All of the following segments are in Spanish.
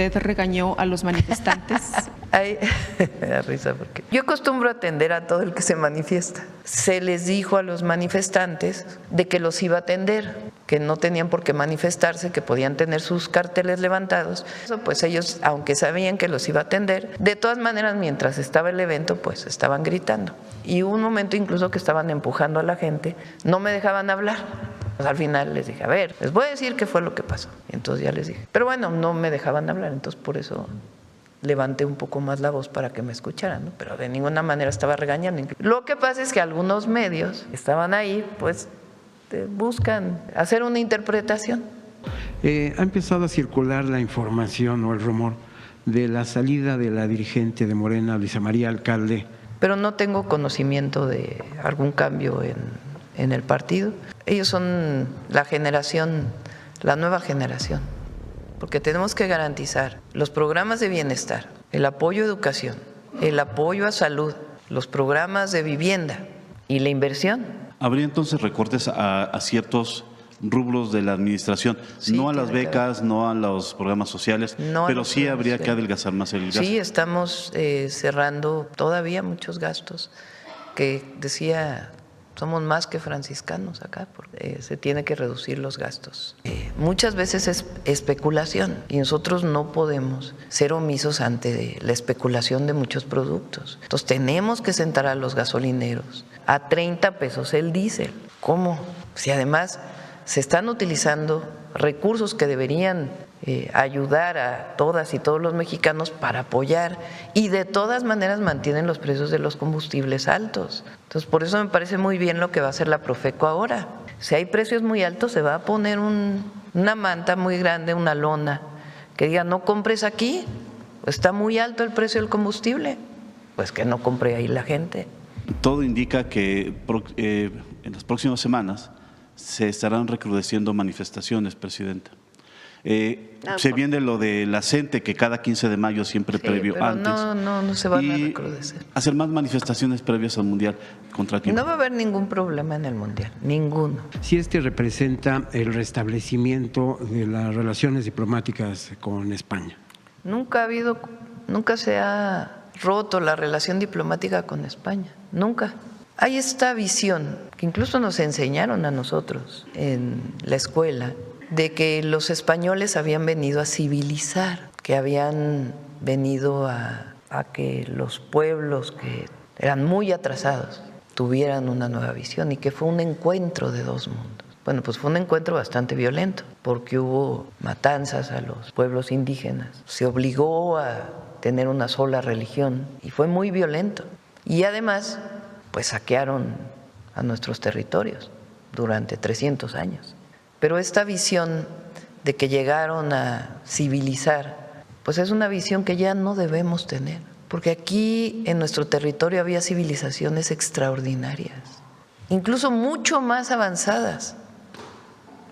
usted regañó a los manifestantes? Ay, me da risa porque yo acostumbro a atender a todo el que se manifiesta. Se les dijo a los manifestantes de que los iba a atender, que no tenían por qué manifestarse, que podían tener sus carteles levantados. Pues ellos, aunque sabían que los iba a atender, de todas maneras mientras estaba el evento, pues estaban gritando. Y hubo un momento incluso que estaban empujando a la gente, no me dejaban hablar. Al final les dije, a ver, les voy a decir qué fue lo que pasó. Entonces ya les dije, pero bueno, no me dejaban hablar, entonces por eso levanté un poco más la voz para que me escucharan, ¿no? Pero de ninguna manera estaba regañando. Lo que pasa es que algunos medios estaban ahí, pues buscan hacer una interpretación. Ha empezado a circular la información o el rumor de la salida de la dirigente de Morena, Luisa María Alcalde. Pero no tengo conocimiento de algún cambio en el partido. Ellos son la generación, la nueva generación, porque tenemos que garantizar los programas de bienestar, el apoyo a educación, el apoyo a salud, los programas de vivienda y la inversión. ¿Habría entonces recortes a ciertos rubros de la administración? Sí, no a las becas, no a los programas sociales, no, pero sí habría que adelgazar más el gasto. Sí, estamos cerrando todavía muchos gastos que decía, somos más que franciscanos acá, porque se tiene que reducir los gastos. Muchas veces es especulación y nosotros no podemos ser omisos ante la especulación de muchos productos. Entonces tenemos que sentar a los gasolineros a 30 pesos el diésel. ¿Cómo? Si además se están utilizando recursos que deberían ayudar a todas y todos los mexicanos para apoyar y de todas maneras mantienen los precios de los combustibles altos. Entonces, por eso me parece muy bien lo que va a hacer la Profeco ahora. Si hay precios muy altos, se va a poner una manta muy grande, una lona, que diga, no compres aquí, está muy alto el precio del combustible, pues que no compre ahí la gente. Todo indica que en las próximas semanas se estarán recrudeciendo manifestaciones, Presidenta. Se viene lo de la CENTE, que cada 15 de mayo siempre previo pero antes. No se van a recrudecer. Hacer más manifestaciones previas al Mundial. ¿Contra quién? No va a haber ningún problema en el Mundial, ninguno. Si representa el restablecimiento de las relaciones diplomáticas con España. Nunca se ha roto la relación diplomática con España, nunca. Hay esta visión que incluso nos enseñaron a nosotros en la escuela, de que los españoles habían venido a civilizar, que habían venido a que los pueblos que eran muy atrasados tuvieran una nueva visión y que fue un encuentro de dos mundos. Bueno, pues fue un encuentro bastante violento porque hubo matanzas a los pueblos indígenas, se obligó a tener una sola religión y fue muy violento. Y además, pues saquearon a nuestros territorios durante 300 años. Pero esta visión de que llegaron a civilizar, pues es una visión que ya no debemos tener, porque aquí en nuestro territorio había civilizaciones extraordinarias, incluso mucho más avanzadas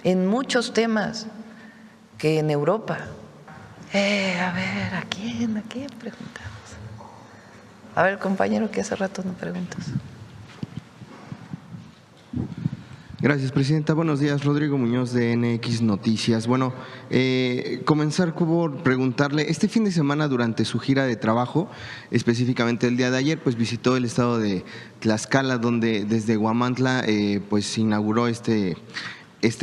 en muchos temas que en Europa. A ver, ¿a quién preguntamos? A ver, compañero, que hace rato no preguntas. Gracias, Presidenta. Buenos días, Rodrigo Muñoz de NX Noticias. Bueno, comenzar por preguntarle, este fin de semana durante su gira de trabajo, específicamente el día de ayer, pues visitó el estado de Tlaxcala, donde desde Huamantla pues se inauguró este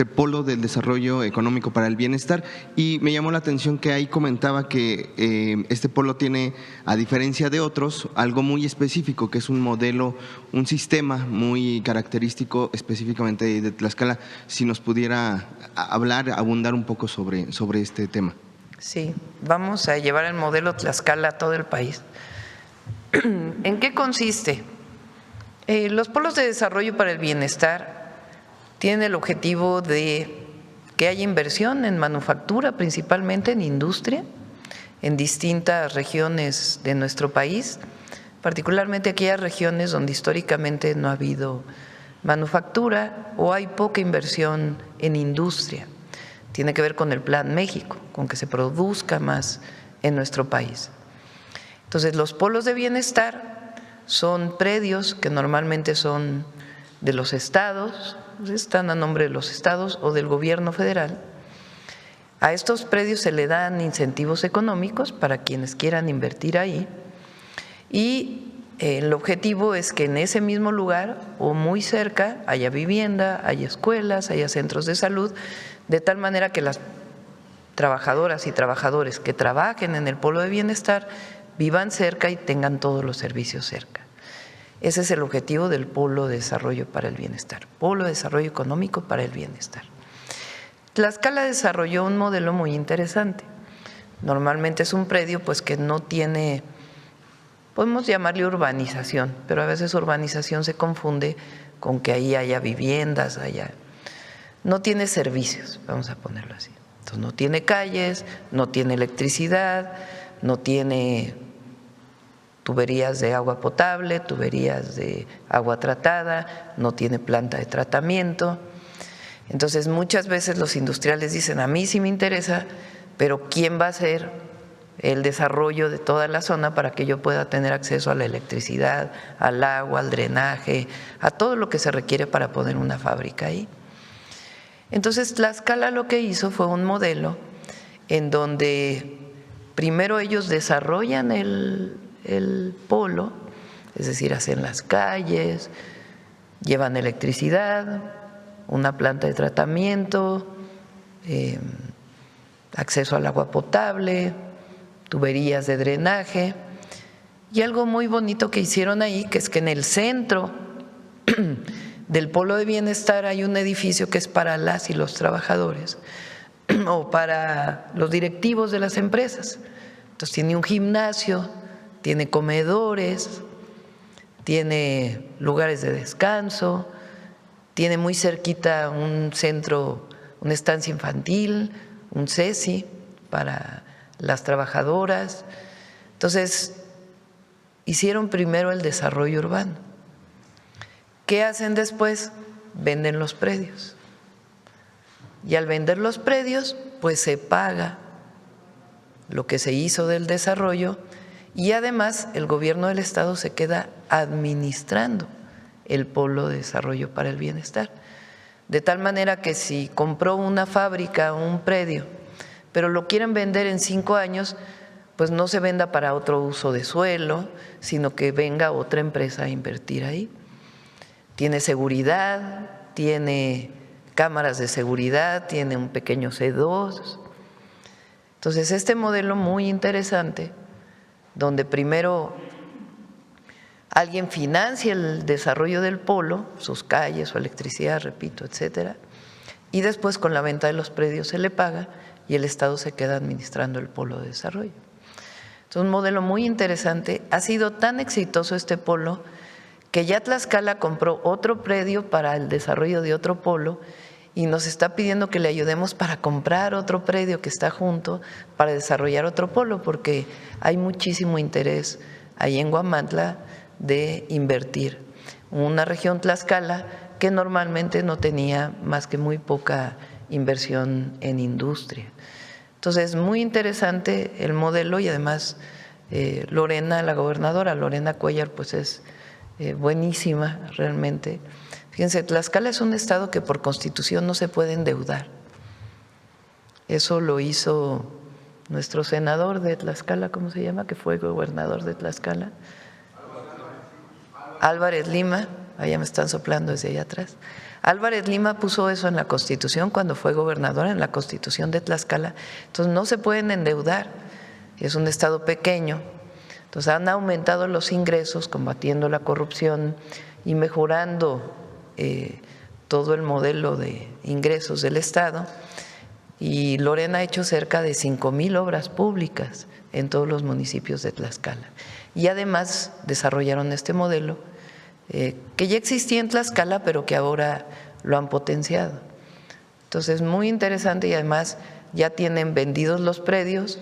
polo del desarrollo económico para el bienestar, y me llamó la atención que ahí comentaba que este polo tiene, a diferencia de otros, algo muy específico, que es un modelo, un sistema muy característico específicamente de Tlaxcala. Si nos pudiera abundar un poco sobre este tema. Sí, vamos a llevar el modelo Tlaxcala a todo el país. ¿En qué consiste? Los polos de desarrollo para el bienestar tiene el objetivo de que haya inversión en manufactura, principalmente en industria, en distintas regiones de nuestro país, particularmente aquellas regiones donde históricamente no ha habido manufactura o hay poca inversión en industria. Tiene que ver con el Plan México, con que se produzca más en nuestro país. Entonces, los polos de bienestar son predios que normalmente son de los estados, están a nombre de los estados o del gobierno federal, A estos predios se le dan incentivos económicos para quienes quieran invertir ahí y el objetivo es que en ese mismo lugar o muy cerca haya vivienda, haya escuelas, haya centros de salud, de tal manera que las trabajadoras y trabajadores que trabajen en el polo de bienestar vivan cerca y tengan todos los servicios cerca. Ese es el objetivo del Polo de Desarrollo para el Bienestar, Polo de Desarrollo Económico para el Bienestar. Tlaxcala desarrolló un modelo muy interesante. Normalmente es un predio pues que no tiene, podemos llamarle urbanización, pero a veces urbanización se confunde con que ahí haya viviendas, no tiene servicios, vamos a ponerlo así. Entonces no tiene calles, no tiene electricidad, no tiene tuberías de agua potable, tuberías de agua tratada, no tiene planta de tratamiento. Entonces muchas veces los industriales dicen, a mí sí me interesa, pero ¿quién va a hacer el desarrollo de toda la zona para que yo pueda tener acceso a la electricidad, al agua, al drenaje, a todo lo que se requiere para poner una fábrica ahí? Entonces Tlaxcala lo que hizo fue un modelo en donde primero ellos desarrollan el polo, es decir, hacen las calles, llevan electricidad, una planta de tratamiento, acceso al agua potable, tuberías de drenaje y algo muy bonito que hicieron ahí, que es que en el centro del polo de bienestar hay un edificio que es para las y los trabajadores o para los directivos de las empresas. Entonces tiene un gimnasio, tiene comedores, tiene lugares de descanso, tiene muy cerquita un centro, una estancia infantil, un CECI para las trabajadoras. Entonces, hicieron primero el desarrollo urbano. ¿Qué hacen después? Venden los predios. Y al vender los predios, pues se paga lo que se hizo del desarrollo y además el gobierno del estado se queda administrando el Polo de Desarrollo para el Bienestar. De tal manera que si compró una fábrica o un predio, pero lo quieren vender en 5 años, pues no se venda para otro uso de suelo, sino que venga otra empresa a invertir ahí. Tiene seguridad, tiene cámaras de seguridad, tiene un pequeño C2. Entonces, este modelo muy interesante, donde primero alguien financia el desarrollo del polo, sus calles, su electricidad, repito, etcétera, y después con la venta de los predios se le paga y el Estado se queda administrando el polo de desarrollo. Es un modelo muy interesante. Ha sido tan exitoso este polo que ya Tlaxcala compró otro predio para el desarrollo de otro polo y nos está pidiendo que le ayudemos para comprar otro predio que está junto para desarrollar otro polo, porque hay muchísimo interés ahí en Huamantla de invertir. Una región Tlaxcala que normalmente no tenía más que muy poca inversión en industria. Entonces, muy interesante el modelo y además Lorena, la gobernadora, Lorena Cuellar, pues es buenísima realmente. Fíjense, Tlaxcala es un estado que por constitución no se puede endeudar. Eso lo hizo nuestro senador de Tlaxcala, ¿cómo se llama? Que fue gobernador de Tlaxcala. Álvarez Lima, allá me están soplando desde allá atrás. Álvarez Lima puso eso en la Constitución cuando fue gobernador, en la Constitución de Tlaxcala. Entonces no se pueden endeudar, es un estado pequeño. Entonces han aumentado los ingresos, combatiendo la corrupción y mejorando todo el modelo de ingresos del estado. Y Lorena ha hecho cerca de 5,000 obras públicas en todos los municipios de Tlaxcala. Y además desarrollaron este modelo que ya existía en Tlaxcala, pero que ahora lo han potenciado. Entonces, muy interesante y además ya tienen vendidos los predios,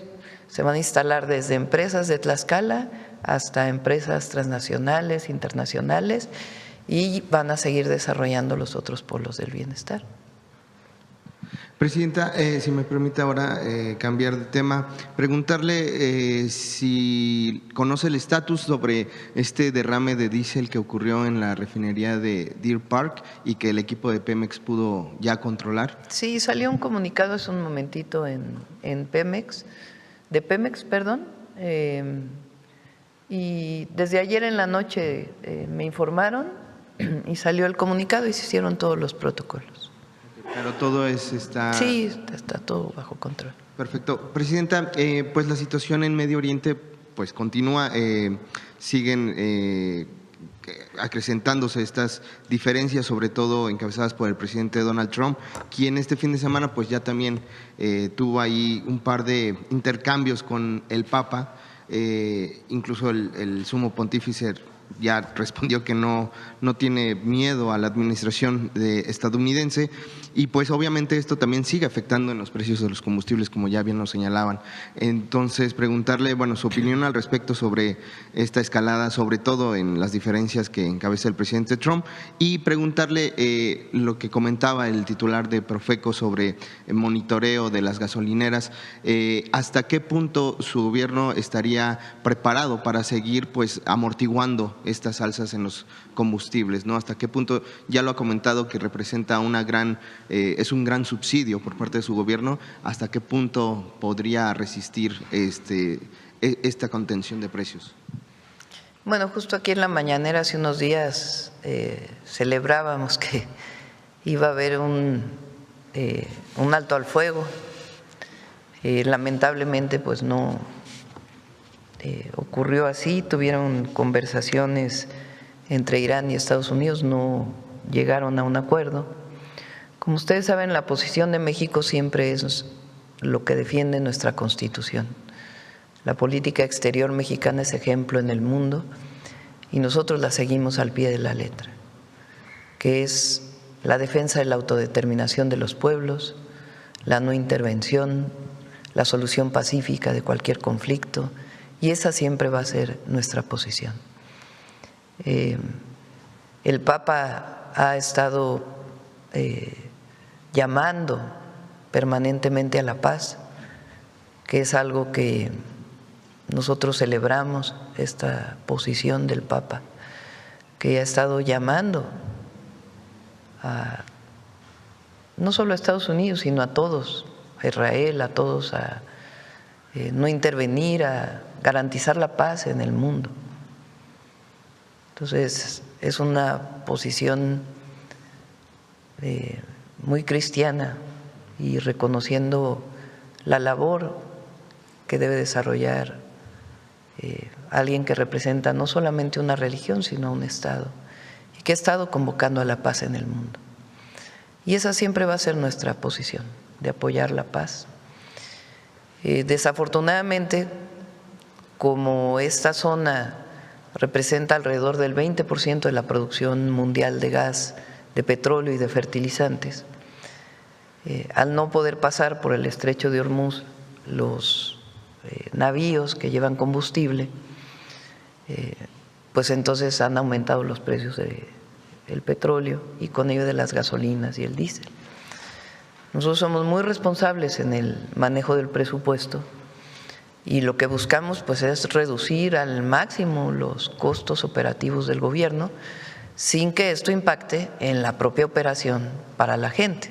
se van a instalar desde empresas de Tlaxcala hasta empresas transnacionales, internacionales y van a seguir desarrollando los otros polos del bienestar. Presidenta, si me permite ahora cambiar de tema, preguntarle si conoce el estatus sobre este derrame de diésel que ocurrió en la refinería de Deer Park y que el equipo de Pemex pudo ya controlar. Sí, salió un comunicado hace un momentito en Pemex, y desde ayer en la noche me informaron y salió el comunicado y se hicieron todos los protocolos. Pero todo está… Sí, está todo bajo control. Perfecto. Presidenta, pues la situación en Medio Oriente pues continúa, siguen acrecentándose estas diferencias, sobre todo encabezadas por el presidente Donald Trump, quien este fin de semana pues ya también tuvo ahí un par de intercambios con el Papa, incluso el sumo pontífice ya respondió que no tiene miedo a la administración estadounidense y pues obviamente esto también sigue afectando en los precios de los combustibles, como ya bien nos señalaban. Entonces, preguntarle, bueno, su opinión al respecto sobre esta escalada, sobre todo en las diferencias que encabeza el presidente Trump, y preguntarle lo que comentaba el titular de Profeco sobre el monitoreo de las gasolineras, hasta qué punto su gobierno estaría preparado para seguir pues amortiguando estas alzas en los combustibles, ¿no? Hasta qué punto, ya lo ha comentado, que representa es un gran subsidio por parte de su gobierno, hasta qué punto podría resistir esta contención de precios. Bueno, justo aquí en la mañanera hace unos días celebrábamos que iba a haber un alto al fuego. Lamentablemente pues no ocurrió así, tuvieron conversaciones entre Irán y Estados Unidos, no llegaron a un acuerdo. Como ustedes saben, la posición de México siempre es lo que defiende nuestra Constitución. La política exterior mexicana es ejemplo en el mundo y nosotros la seguimos al pie de la letra, que es la defensa de la autodeterminación de los pueblos, la no intervención, la solución pacífica de cualquier conflicto, y esa siempre va a ser nuestra posición. El Papa ha estado llamando permanentemente a la paz, que es algo que nosotros celebramos, esta posición del Papa, que ha estado llamando no solo a Estados Unidos, sino a todos, a Israel, a todos, a no intervenir, a garantizar la paz en el mundo. Entonces, es una posición muy cristiana y reconociendo la labor que debe desarrollar alguien que representa no solamente una religión, sino un Estado, y que ha estado convocando a la paz en el mundo. Y esa siempre va a ser nuestra posición, de apoyar la paz. Desafortunadamente, como esta zona representa alrededor del 20% de la producción mundial de gas, de petróleo y de fertilizantes, al no poder pasar por el estrecho de Hormuz los navíos que llevan combustible, pues entonces han aumentado los precios del petróleo y con ello de las gasolinas y el diésel. Nosotros somos muy responsables en el manejo del presupuesto y lo que buscamos pues es reducir al máximo los costos operativos del gobierno sin que esto impacte en la propia operación para la gente.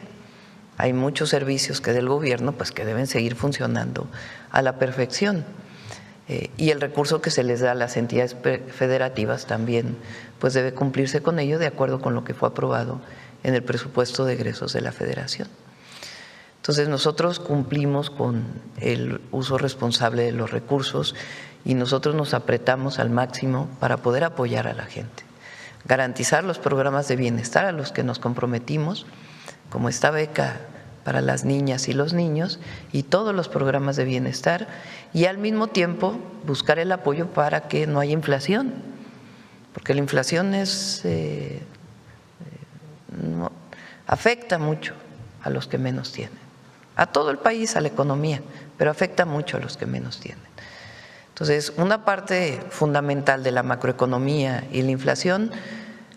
Hay muchos servicios que del gobierno pues que deben seguir funcionando a la perfección y el recurso que se les da a las entidades federativas también pues debe cumplirse con ello de acuerdo con lo que fue aprobado en el presupuesto de egresos de la Federación. Entonces nosotros cumplimos con el uso responsable de los recursos y nosotros nos apretamos al máximo para poder apoyar a la gente, garantizar los programas de bienestar a los que nos comprometimos, como esta beca para las niñas y los niños y todos los programas de bienestar, y al mismo tiempo buscar el apoyo para que no haya inflación, porque la inflación afecta mucho a los que menos tienen, a todo el país, a la economía, pero afecta mucho a los que menos tienen. Entonces, una parte fundamental de la macroeconomía y la inflación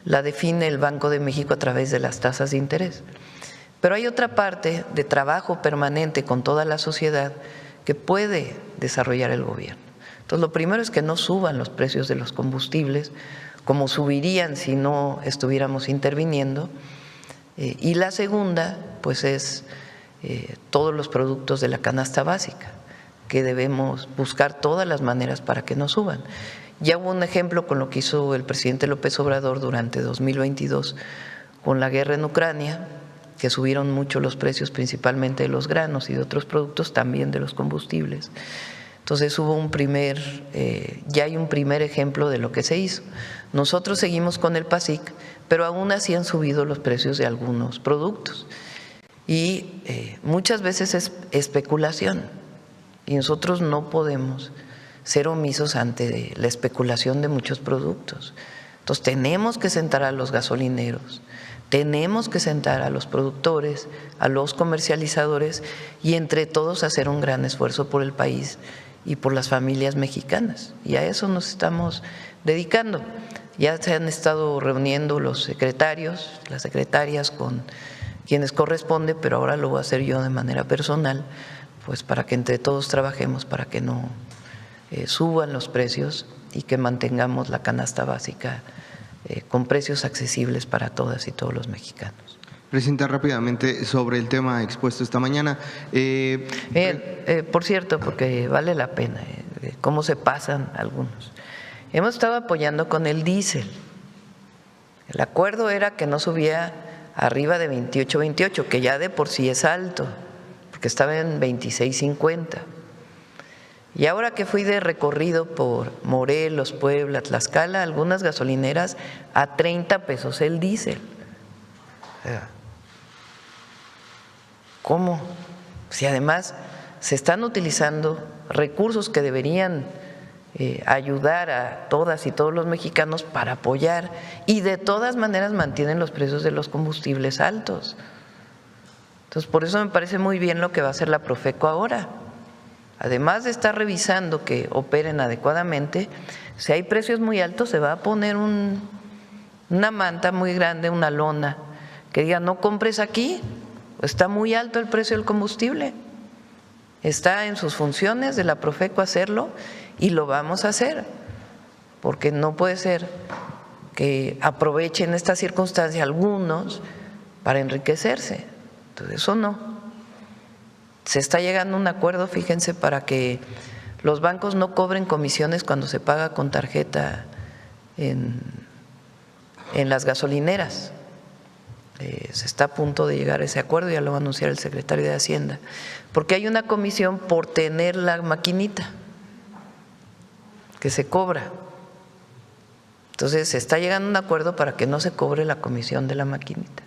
la define el Banco de México a través de las tasas de interés. Pero hay otra parte de trabajo permanente con toda la sociedad que puede desarrollar el gobierno. Entonces, lo primero es que no suban los precios de los combustibles, como subirían si no estuviéramos interviniendo. Y la segunda, pues es todos los productos de la canasta básica, que debemos buscar todas las maneras para que no suban. Ya hubo un ejemplo con lo que hizo el presidente López Obrador durante 2022 con la guerra en Ucrania, que subieron mucho los precios, principalmente de los granos y de otros productos, también de los combustibles. Entonces hubo ya hay un primer ejemplo de lo que se hizo. Nosotros seguimos con el PASIC, pero aún así han subido los precios de algunos productos. Y muchas veces es especulación, y nosotros no podemos ser omisos ante la especulación de muchos productos. Entonces tenemos que sentar a los gasolineros, tenemos que sentar a los productores, a los comercializadores y entre todos hacer un gran esfuerzo por el país y por las familias mexicanas. Y a eso nos estamos dedicando. Ya se han estado reuniendo los secretarios, las secretarias con quienes corresponde, pero ahora lo voy a hacer yo de manera personal, pues para que entre todos trabajemos para que no suban los precios y que mantengamos la canasta básica con precios accesibles para todas y todos los mexicanos. Presidenta, rápidamente sobre el tema expuesto esta mañana. Por cierto, porque vale la pena, cómo se pasan algunos. Hemos estado apoyando con el diésel. El acuerdo era que no subía arriba de 28.28, que ya de por sí es alto, porque estaba en 26.50. Y ahora que fui de recorrido por Morelos, Puebla, Tlaxcala, algunas gasolineras a 30 pesos el diésel. ¿Cómo? Si además se están utilizando recursos que deberían ayudar a todas y todos los mexicanos para apoyar, y de todas maneras mantienen los precios de los combustibles altos. Entonces, por eso me parece muy bien lo que va a hacer la Profeco ahora. Además de estar revisando que operen adecuadamente, si hay precios muy altos se va a poner una manta muy grande, una lona, que diga no compres aquí, está muy alto el precio del combustible. Está en sus funciones de la Profeco hacerlo y lo vamos a hacer, porque no puede ser que aprovechen esta circunstancia algunos para enriquecerse. Entonces eso no. Se está llegando a un acuerdo, fíjense, para que los bancos no cobren comisiones cuando se paga con tarjeta en las gasolineras. Se está a punto de llegar a ese acuerdo, ya lo va a anunciar el secretario de Hacienda, porque hay una comisión por tener la maquinita que se cobra. Entonces se está llegando a un acuerdo para que no se cobre la comisión de la maquinita.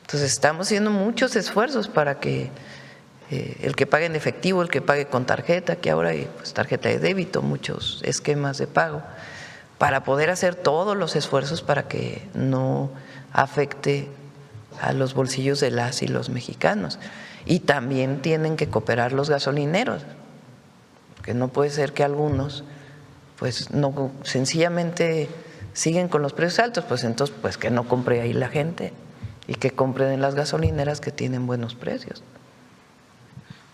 Entonces estamos haciendo muchos esfuerzos para que el que pague en efectivo, el que pague con tarjeta, que ahora hay pues, tarjeta de débito, muchos esquemas de pago, para poder hacer todos los esfuerzos para que no afecte a los bolsillos de las y los mexicanos. Y también tienen que cooperar los gasolineros, porque no puede ser que algunos pues no sencillamente siguen con los precios altos, pues entonces pues que no compre ahí la gente y que compren en las gasolineras que tienen buenos precios.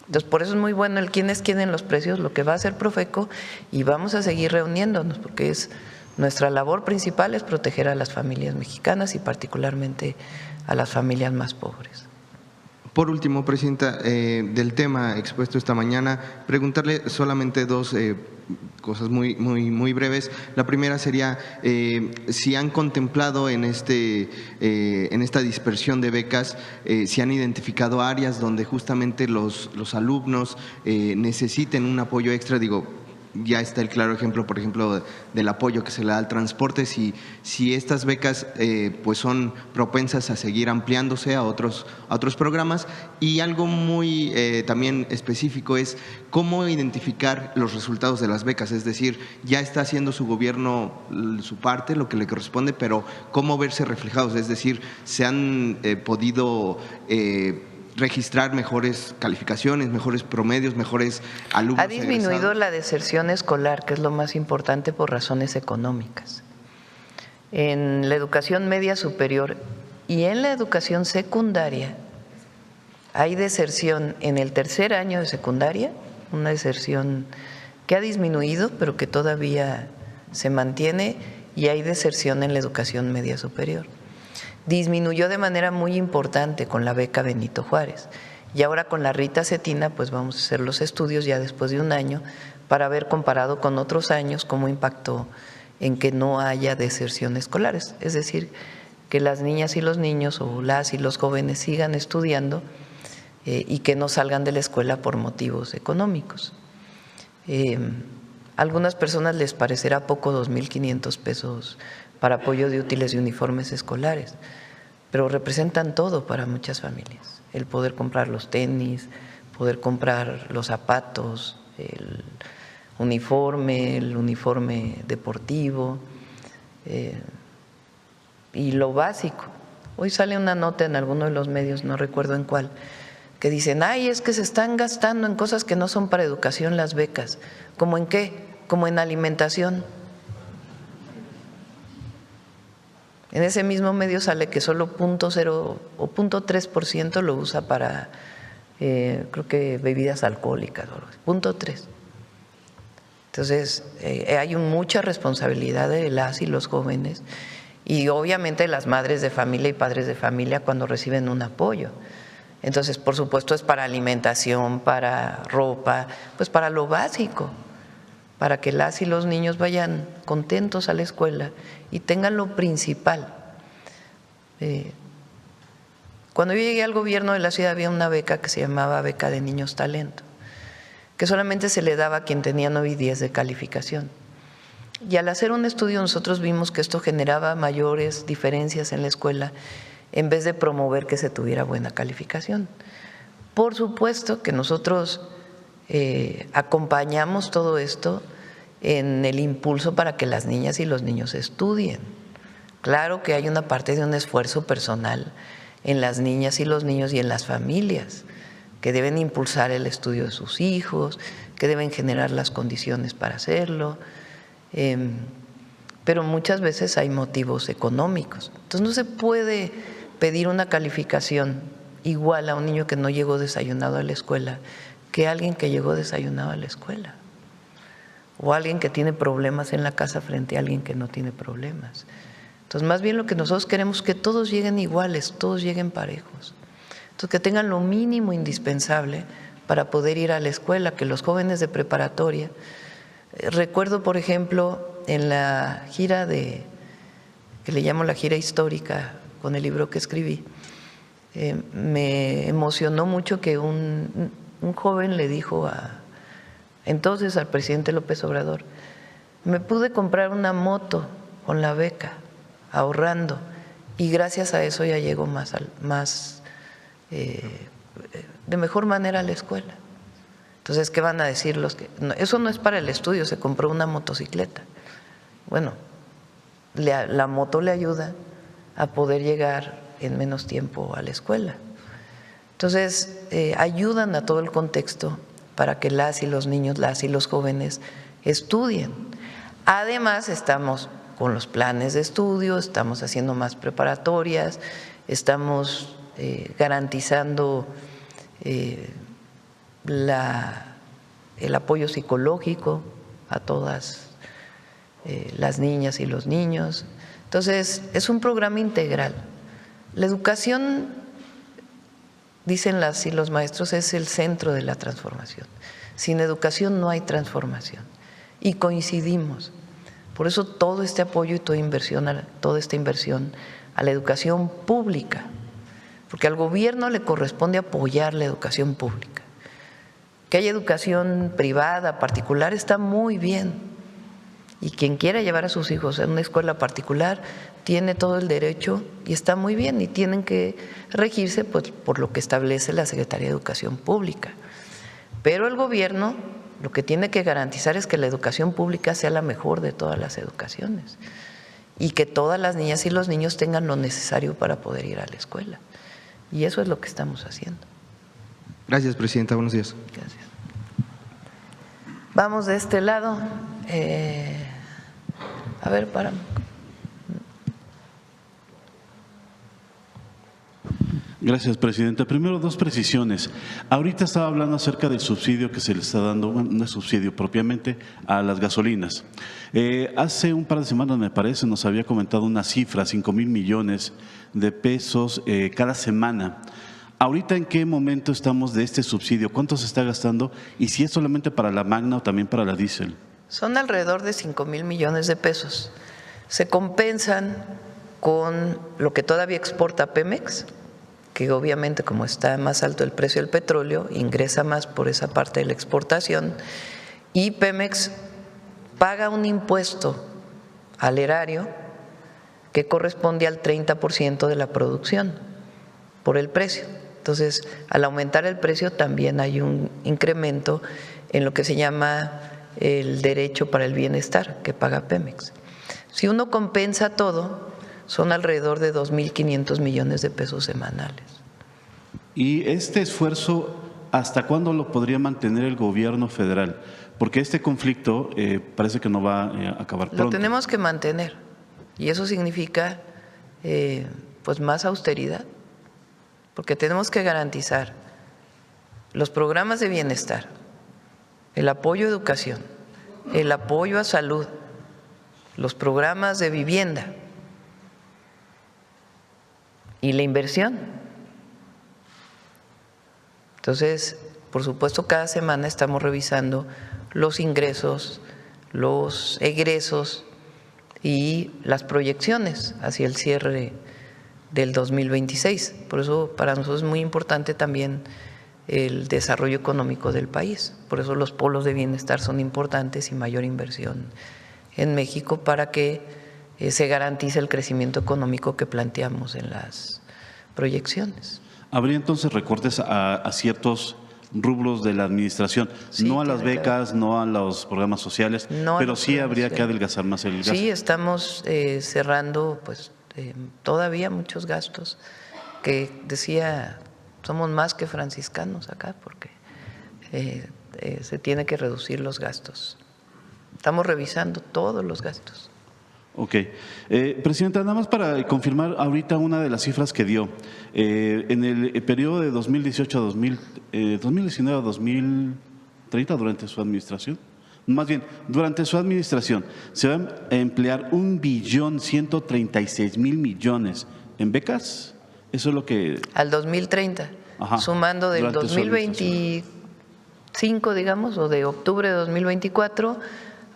Entonces, por eso es muy bueno el quién es quién en los precios, lo que va a hacer Profeco, y vamos a seguir reuniéndonos, porque nuestra labor principal es proteger a las familias mexicanas y particularmente a las familias más pobres. Por último, Presidenta, del tema expuesto esta mañana, preguntarle solamente dos cosas muy breves. La primera sería si han contemplado en esta dispersión de becas, si han identificado áreas donde justamente los alumnos necesiten un apoyo extra. Digo, ya está el claro ejemplo, por ejemplo, del apoyo que se le da al transporte, si estas becas pues son propensas a seguir ampliándose a otros programas. Y algo muy también específico es cómo identificar los resultados de las becas, es decir, ya está haciendo su gobierno su parte, lo que le corresponde, pero cómo verse reflejados, es decir, se han podido registrar mejores calificaciones, mejores promedios, mejores alumnos. Ha disminuido egresados. La deserción escolar, que es lo más importante, por razones económicas. En la educación media superior Y en la educación secundaria hay deserción en el tercer año de secundaria, una deserción que ha disminuido, pero que todavía se mantiene, y hay deserción en la educación media superior. Disminuyó de manera muy importante con la beca Benito Juárez. Y ahora con la Rita Cetina, pues vamos a hacer los estudios ya después de un año para ver, comparado con otros años, cómo impactó en que no haya deserción escolares. Es decir, que las niñas y los niños o las y los jóvenes sigan estudiando y que no salgan de la escuela por motivos económicos. A algunas personas les parecerá poco 2.500 pesos para apoyo de útiles y uniformes escolares, pero representan todo para muchas familias. El poder comprar los tenis, poder comprar los zapatos, el uniforme deportivo y lo básico. Hoy sale una nota en alguno de los medios, no recuerdo en cuál, que dicen, ay, es que se están gastando en cosas que no son para educación las becas. ¿Cómo en qué? Como en alimentación. En ese mismo medio sale que solo 0.0 o 0.3% lo usa para, creo que bebidas alcohólicas, 0.3. Entonces, hay mucha responsabilidad de las y los jóvenes y obviamente las madres de familia y padres de familia cuando reciben un apoyo. Entonces, por supuesto, es para alimentación, para ropa, pues para lo básico, para que las y los niños vayan contentos a la escuela y tengan lo principal. Cuando yo llegué al gobierno de la ciudad había una beca que se llamaba Beca de Niños Talento, que solamente se le daba a quien tenía 9 y 10 de calificación. Y al hacer un estudio nosotros vimos que esto generaba mayores diferencias en la escuela en vez de promover que se tuviera buena calificación. Por supuesto que nosotros acompañamos todo esto en el impulso para que las niñas y los niños estudien. Claro que hay una parte de un esfuerzo personal en las niñas y los niños y en las familias, que deben impulsar el estudio de sus hijos, que deben generar las condiciones para hacerlo, pero muchas veces hay motivos económicos. Entonces no se puede pedir una calificación igual a un niño que no llegó desayunado a la escuela que a alguien que llegó desayunado a la escuela, o alguien que tiene problemas en la casa frente a alguien que no tiene problemas. Entonces, más bien lo que nosotros queremos es que todos lleguen iguales, todos lleguen parejos. Entonces, que tengan lo mínimo indispensable para poder ir a la escuela, que los jóvenes de preparatoria… Recuerdo, por ejemplo, en la gira que le llamo la gira histórica, con el libro que escribí, me emocionó mucho que un joven le dijo entonces al presidente López Obrador, me pude comprar una moto con la beca, ahorrando, y gracias a eso ya llego de mejor manera a la escuela. Entonces, ¿qué van a decir los que… No, eso no es para el estudio, se compró una motocicleta. Bueno, la moto le ayuda a poder llegar en menos tiempo a la escuela. Entonces, ayudan a todo el contexto para que las y los niños, las y los jóvenes estudien. Además, estamos con los planes de estudio, estamos haciendo más preparatorias, estamos garantizando el apoyo psicológico a todas las niñas y los niños. Entonces, es un programa integral. La educación, dicen las y los maestros, es el centro de la transformación. Sin educación no hay transformación. Y coincidimos. Por eso todo este apoyo y toda esta inversión a la educación pública, porque al gobierno le corresponde apoyar la educación pública. Que haya educación privada, particular, está muy bien. Y quien quiera llevar a sus hijos a una escuela particular tiene todo el derecho y está muy bien, y tienen que regirse pues, por lo que establece la Secretaría de Educación Pública. Pero el gobierno lo que tiene que garantizar es que la educación pública sea la mejor de todas las educaciones y que todas las niñas y los niños tengan lo necesario para poder ir a la escuela. Y eso es lo que estamos haciendo. Gracias, presidenta. Buenos días. Gracias. Vamos de este lado. A ver, párame. Gracias, presidenta. Primero, dos precisiones. Ahorita estaba hablando acerca del subsidio que se le está dando, bueno, no es subsidio propiamente, a las gasolinas. Hace un par de semanas, me parece, nos había comentado una cifra, 5,000 millones de pesos cada semana. ¿Ahorita en qué momento estamos de este subsidio? ¿Cuánto se está gastando? Y si es solamente para la Magna o también para la diésel. Son alrededor de 5,000 millones de pesos. Se compensan con lo que todavía exporta Pemex, que obviamente como está más alto el precio del petróleo, ingresa más por esa parte de la exportación, y Pemex paga un impuesto al erario que corresponde al 30% de la producción por el precio. Entonces, al aumentar el precio también hay un incremento en lo que se llama el derecho para el bienestar que paga Pemex. Si uno compensa todo, son alrededor de 2.500 millones de pesos semanales. ¿Y este esfuerzo hasta cuándo lo podría mantener el gobierno federal? Porque este conflicto parece que no va a acabar pronto. Lo tenemos que mantener, y eso significa pues más austeridad, porque tenemos que garantizar los programas de bienestar, el apoyo a educación, el apoyo a salud, los programas de vivienda y la inversión. Entonces, por supuesto, cada semana estamos revisando los ingresos, los egresos y las proyecciones hacia el cierre del 2026. Por eso para nosotros es muy importante también el desarrollo económico del país. Por eso los polos de bienestar son importantes y mayor inversión en México para que se garantice el crecimiento económico que planteamos en las proyecciones. ¿Habría entonces recortes a ciertos rubros de la administración? Sí, no a las becas, no a los programas sociales, no, pero sí habría que adelgazar más el gasto. Sí, estamos cerrando pues todavía muchos gastos que decía, somos más que franciscanos acá porque se tiene que reducir los gastos. Estamos revisando todos los gastos. Ok. Presidenta, nada más para confirmar ahorita una de las cifras que dio. En el periodo de 2018 a 2019 a 2030, durante su administración, más bien, durante su administración, se van a emplear 1.136.000 millones en becas. Eso es lo que… Al 2030, ajá, sumando del 2025, digamos, o de octubre de 2024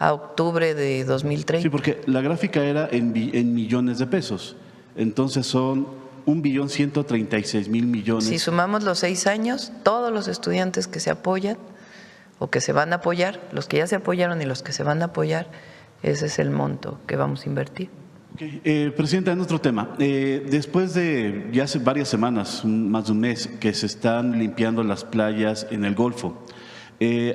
a octubre de 2030. Sí, porque la gráfica era en millones de pesos. Entonces son 1.136.000 millones. Si sumamos los 6 años, todos los estudiantes que se apoyan o que se van a apoyar, los que ya se apoyaron y los que se van a apoyar, ese es el monto que vamos a invertir. Okay. Presidenta, en otro tema, después de ya hace varias semanas, más de un mes, que se están limpiando las playas en el Golfo,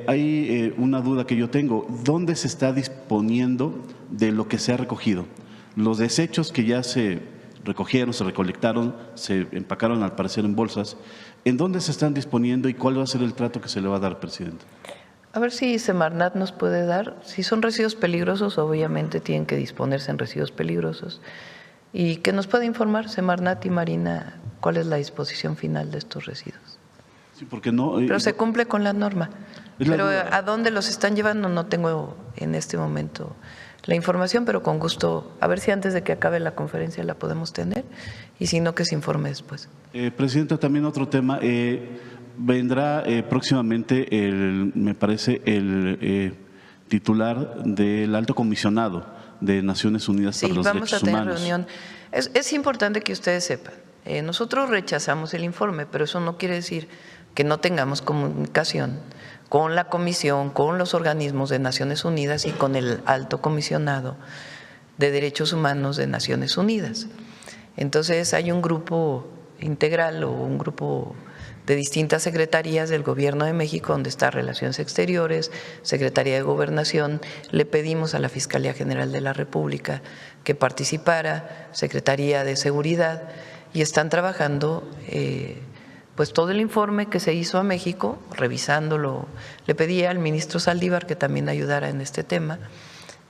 hay una duda que yo tengo. ¿Dónde se está disponiendo de lo que se ha recogido? Los desechos que ya se recogieron, se recolectaron, se empacaron al parecer en bolsas, ¿en dónde se están disponiendo y cuál va a ser el trato que se le va a dar, presidente? A ver si Semarnat nos puede dar. Si son residuos peligrosos, obviamente tienen que disponerse en residuos peligrosos. Y que nos pueda informar Semarnat y Marina cuál es la disposición final de estos residuos. Sí, porque no… Pero se cumple con la norma. Pero ¿a dónde los están llevando? No tengo en este momento la información, pero con gusto, a ver si antes de que acabe la conferencia la podemos tener y si no, que se informe después. Presidenta, también otro tema. Vendrá próximamente, me parece, el titular del Alto Comisionado de Naciones Unidas para los Derechos Humanos. Sí, vamos a tener reunión. Es importante que ustedes sepan, nosotros rechazamos el informe, pero eso no quiere decir que no tengamos comunicación con la Comisión, con los organismos de Naciones Unidas y con el Alto Comisionado de Derechos Humanos de Naciones Unidas. Entonces hay un grupo integral o un grupo de distintas secretarías del Gobierno de México, donde está Relaciones Exteriores, Secretaría de Gobernación. Le pedimos a la Fiscalía General de la República que participara, Secretaría de Seguridad, y están trabajando pues todo el informe que se hizo a México, revisándolo. Le pedí al ministro Saldívar que también ayudara en este tema.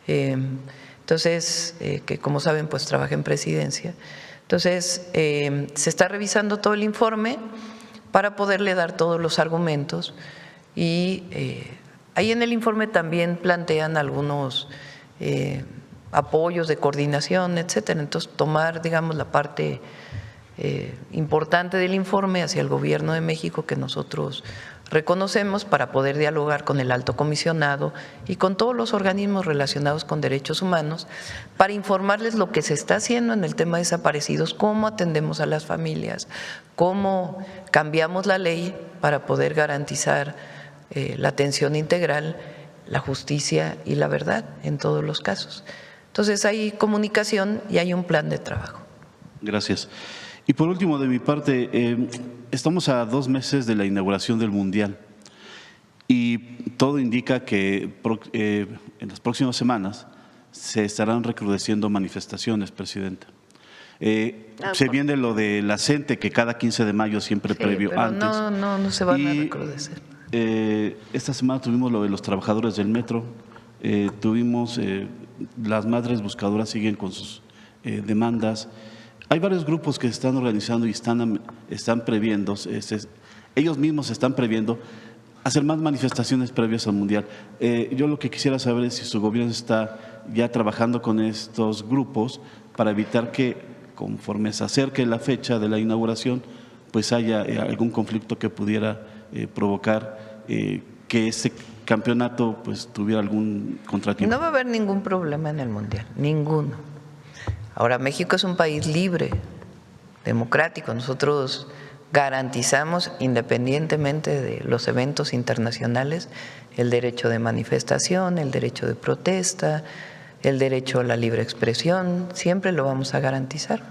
Entonces, que como saben, pues trabaja en presidencia. Entonces, se está revisando todo el informe para poderle dar todos los argumentos y ahí en el informe también plantean algunos apoyos de coordinación, etcétera. Entonces, tomar, digamos, la parte importante del informe hacia el Gobierno de México que nosotros reconocemos para poder dialogar con el Alto Comisionado y con todos los organismos relacionados con derechos humanos para informarles lo que se está haciendo en el tema de desaparecidos, cómo atendemos a las familias, cómo cambiamos la ley para poder garantizar la atención integral, la justicia y la verdad en todos los casos. Entonces hay comunicación y hay un plan de trabajo. Gracias. Y por último, de mi parte, estamos a 2 meses de la inauguración del Mundial y todo indica que en las próximas semanas se estarán recrudeciendo manifestaciones, Presidenta. Se viene lo de la CENTE, que cada 15 de mayo siempre previo pero antes. No se van a recrudecer. Esta semana tuvimos lo de los trabajadores del metro, tuvimos las madres buscadoras siguen con sus demandas. Hay varios grupos que se están organizando y están previendo, ellos mismos están previendo hacer más manifestaciones previas al Mundial. Yo lo que quisiera saber es si su gobierno está ya trabajando con estos grupos para evitar que, conforme se acerque la fecha de la inauguración, pues haya algún conflicto que pudiera provocar que ese campeonato pues tuviera algún contratiempo. No va a haber ningún problema en el Mundial, ninguno. Ahora, México es un país libre, democrático. Nosotros garantizamos, independientemente de los eventos internacionales, el derecho de manifestación, el derecho de protesta, el derecho a la libre expresión, siempre lo vamos a garantizar.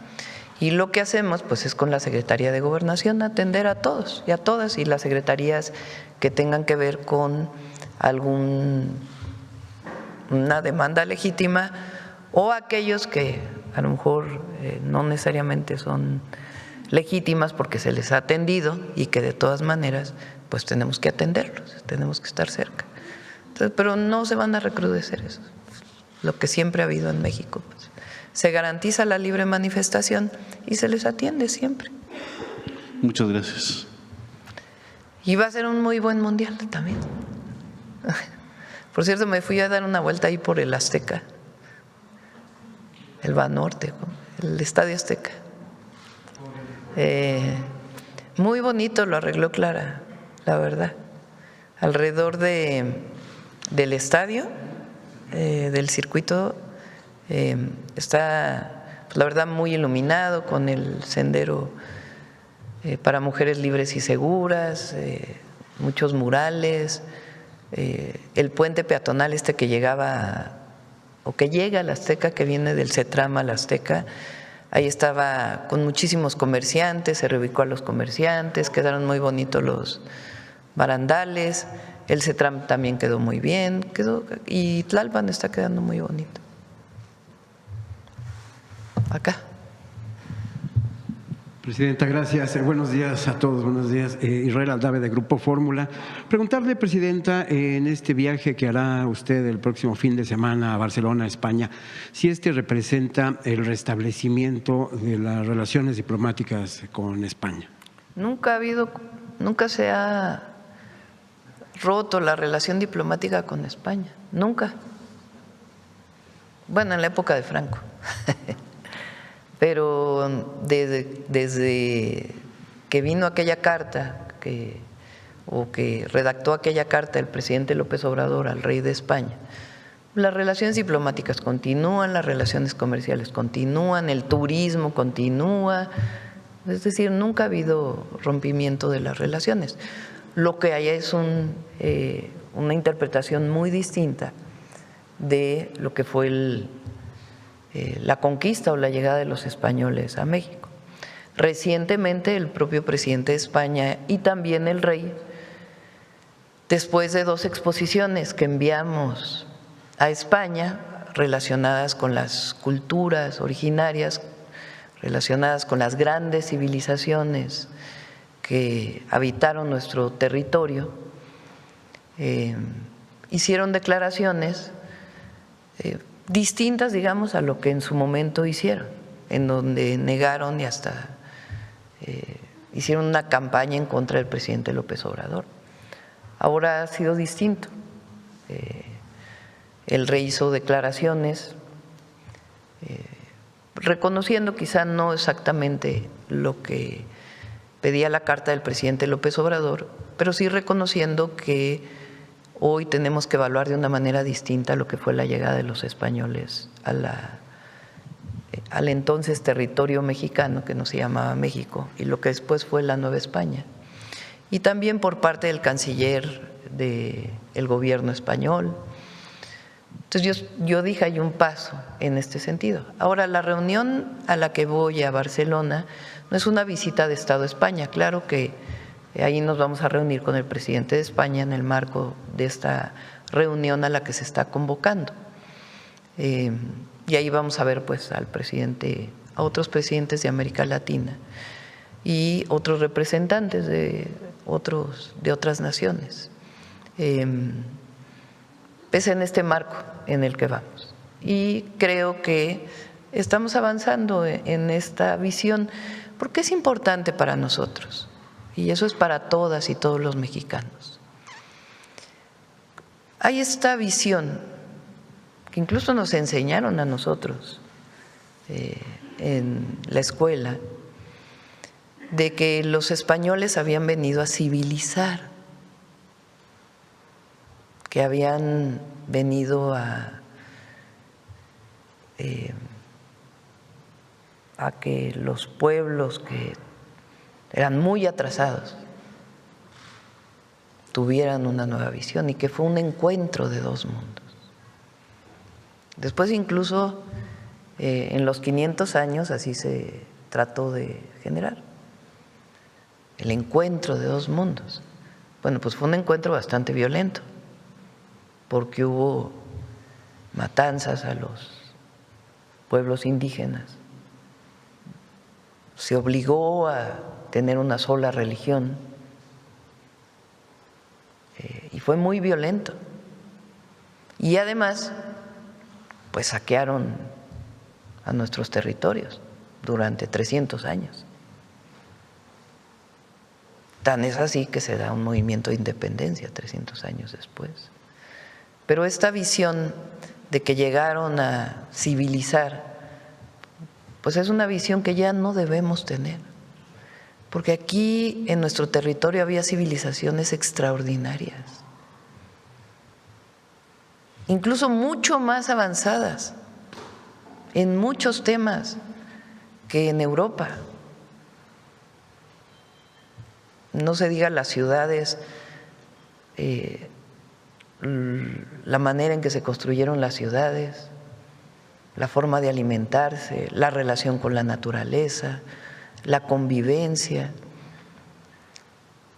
Y lo que hacemos pues es con la Secretaría de Gobernación atender a todos y a todas, y las secretarías que tengan que ver con alguna demanda legítima o aquellos que a lo mejor no necesariamente son legítimas porque se les ha atendido y que de todas maneras pues tenemos que atenderlos, tenemos que estar cerca. Entonces, pero no se van a recrudecer eso, lo que siempre ha habido en México. Pues. Se garantiza la libre manifestación y se les atiende siempre. Muchas gracias. Y va a ser un muy buen Mundial también. Por cierto, me fui a dar una vuelta ahí por el Azteca, el Banorte, el Estadio Azteca. Muy bonito lo arregló Clara, la verdad. Alrededor del estadio, del circuito, está, pues, la verdad, muy iluminado, con el sendero para mujeres libres y seguras, muchos murales, el puente peatonal que llegaba o que llega al Azteca, que viene del CETRAM al Azteca, ahí estaba con muchísimos comerciantes, se reubicó a los comerciantes, quedaron muy bonitos los barandales, el CETRAM también quedó muy bien, y Tlalpan está quedando muy bonito. Acá. Presidenta, gracias. Buenos días a todos. Buenos días. Israel Aldave, de Grupo Fórmula. Preguntarle, Presidenta, en este viaje que hará usted el próximo fin de semana a Barcelona, España, si representa el restablecimiento de las relaciones diplomáticas con España. Nunca se ha roto la relación diplomática con España, nunca. Bueno, en la época de Franco. Pero desde que vino aquella carta que redactó aquella carta el presidente López Obrador al rey de España, las relaciones diplomáticas continúan, las relaciones comerciales continúan, el turismo continúa, es decir, nunca ha habido rompimiento de las relaciones. Lo que hay es una interpretación muy distinta de lo que fue la conquista o la llegada de los españoles a México. Recientemente el propio presidente de España y también el rey, después de 2 exposiciones que enviamos a España relacionadas con las culturas originarias, relacionadas con las grandes civilizaciones que habitaron nuestro territorio, hicieron declaraciones distintas, digamos, a lo que en su momento hicieron. en donde negaron y hasta hicieron una campaña en contra del presidente López Obrador. Ahora ha sido distinto. Él rehizo declaraciones reconociendo quizá no exactamente lo que pedía la carta del presidente López Obrador, pero sí reconociendo que hoy tenemos que evaluar de una manera distinta lo que fue la llegada de los españoles al entonces territorio mexicano, que no se llamaba México, y lo que después fue la Nueva España. Y también por parte del canciller del gobierno español. Entonces yo dije, hay un paso en este sentido. Ahora, la reunión a la que voy a Barcelona no es una visita de Estado a España. Claro que ahí nos vamos a reunir con el presidente de España en el marco de esta reunión a la que se está convocando. Y ahí vamos a ver pues al presidente, a otros presidentes de América Latina y otros representantes de otras naciones. Es en este marco en el que vamos. Y creo que estamos avanzando en esta visión porque es importante para nosotros y eso es para todas y todos los mexicanos. Hay esta visión que incluso nos enseñaron a nosotros en la escuela, de que los españoles habían venido a civilizar, que habían venido a que los pueblos que eran muy atrasados tuvieran una nueva visión y que fue un encuentro de dos mundos. Después incluso en los 500 años así se trató de generar el encuentro de dos mundos. Bueno, pues fue un encuentro bastante violento porque hubo matanzas a los pueblos indígenas, se obligó a tener una sola religión y fue muy violento. Y además, pues saquearon a nuestros territorios durante 300 años. Tan es así que se da un movimiento de independencia 300 años después. Pero esta visión de que llegaron a civilizar, pues es una visión que ya no debemos tener, porque aquí en nuestro territorio había civilizaciones extraordinarias, incluso mucho más avanzadas en muchos temas que en Europa. No se diga las ciudades, la manera en que se construyeron las ciudades, la forma de alimentarse, la relación con la naturaleza, la convivencia.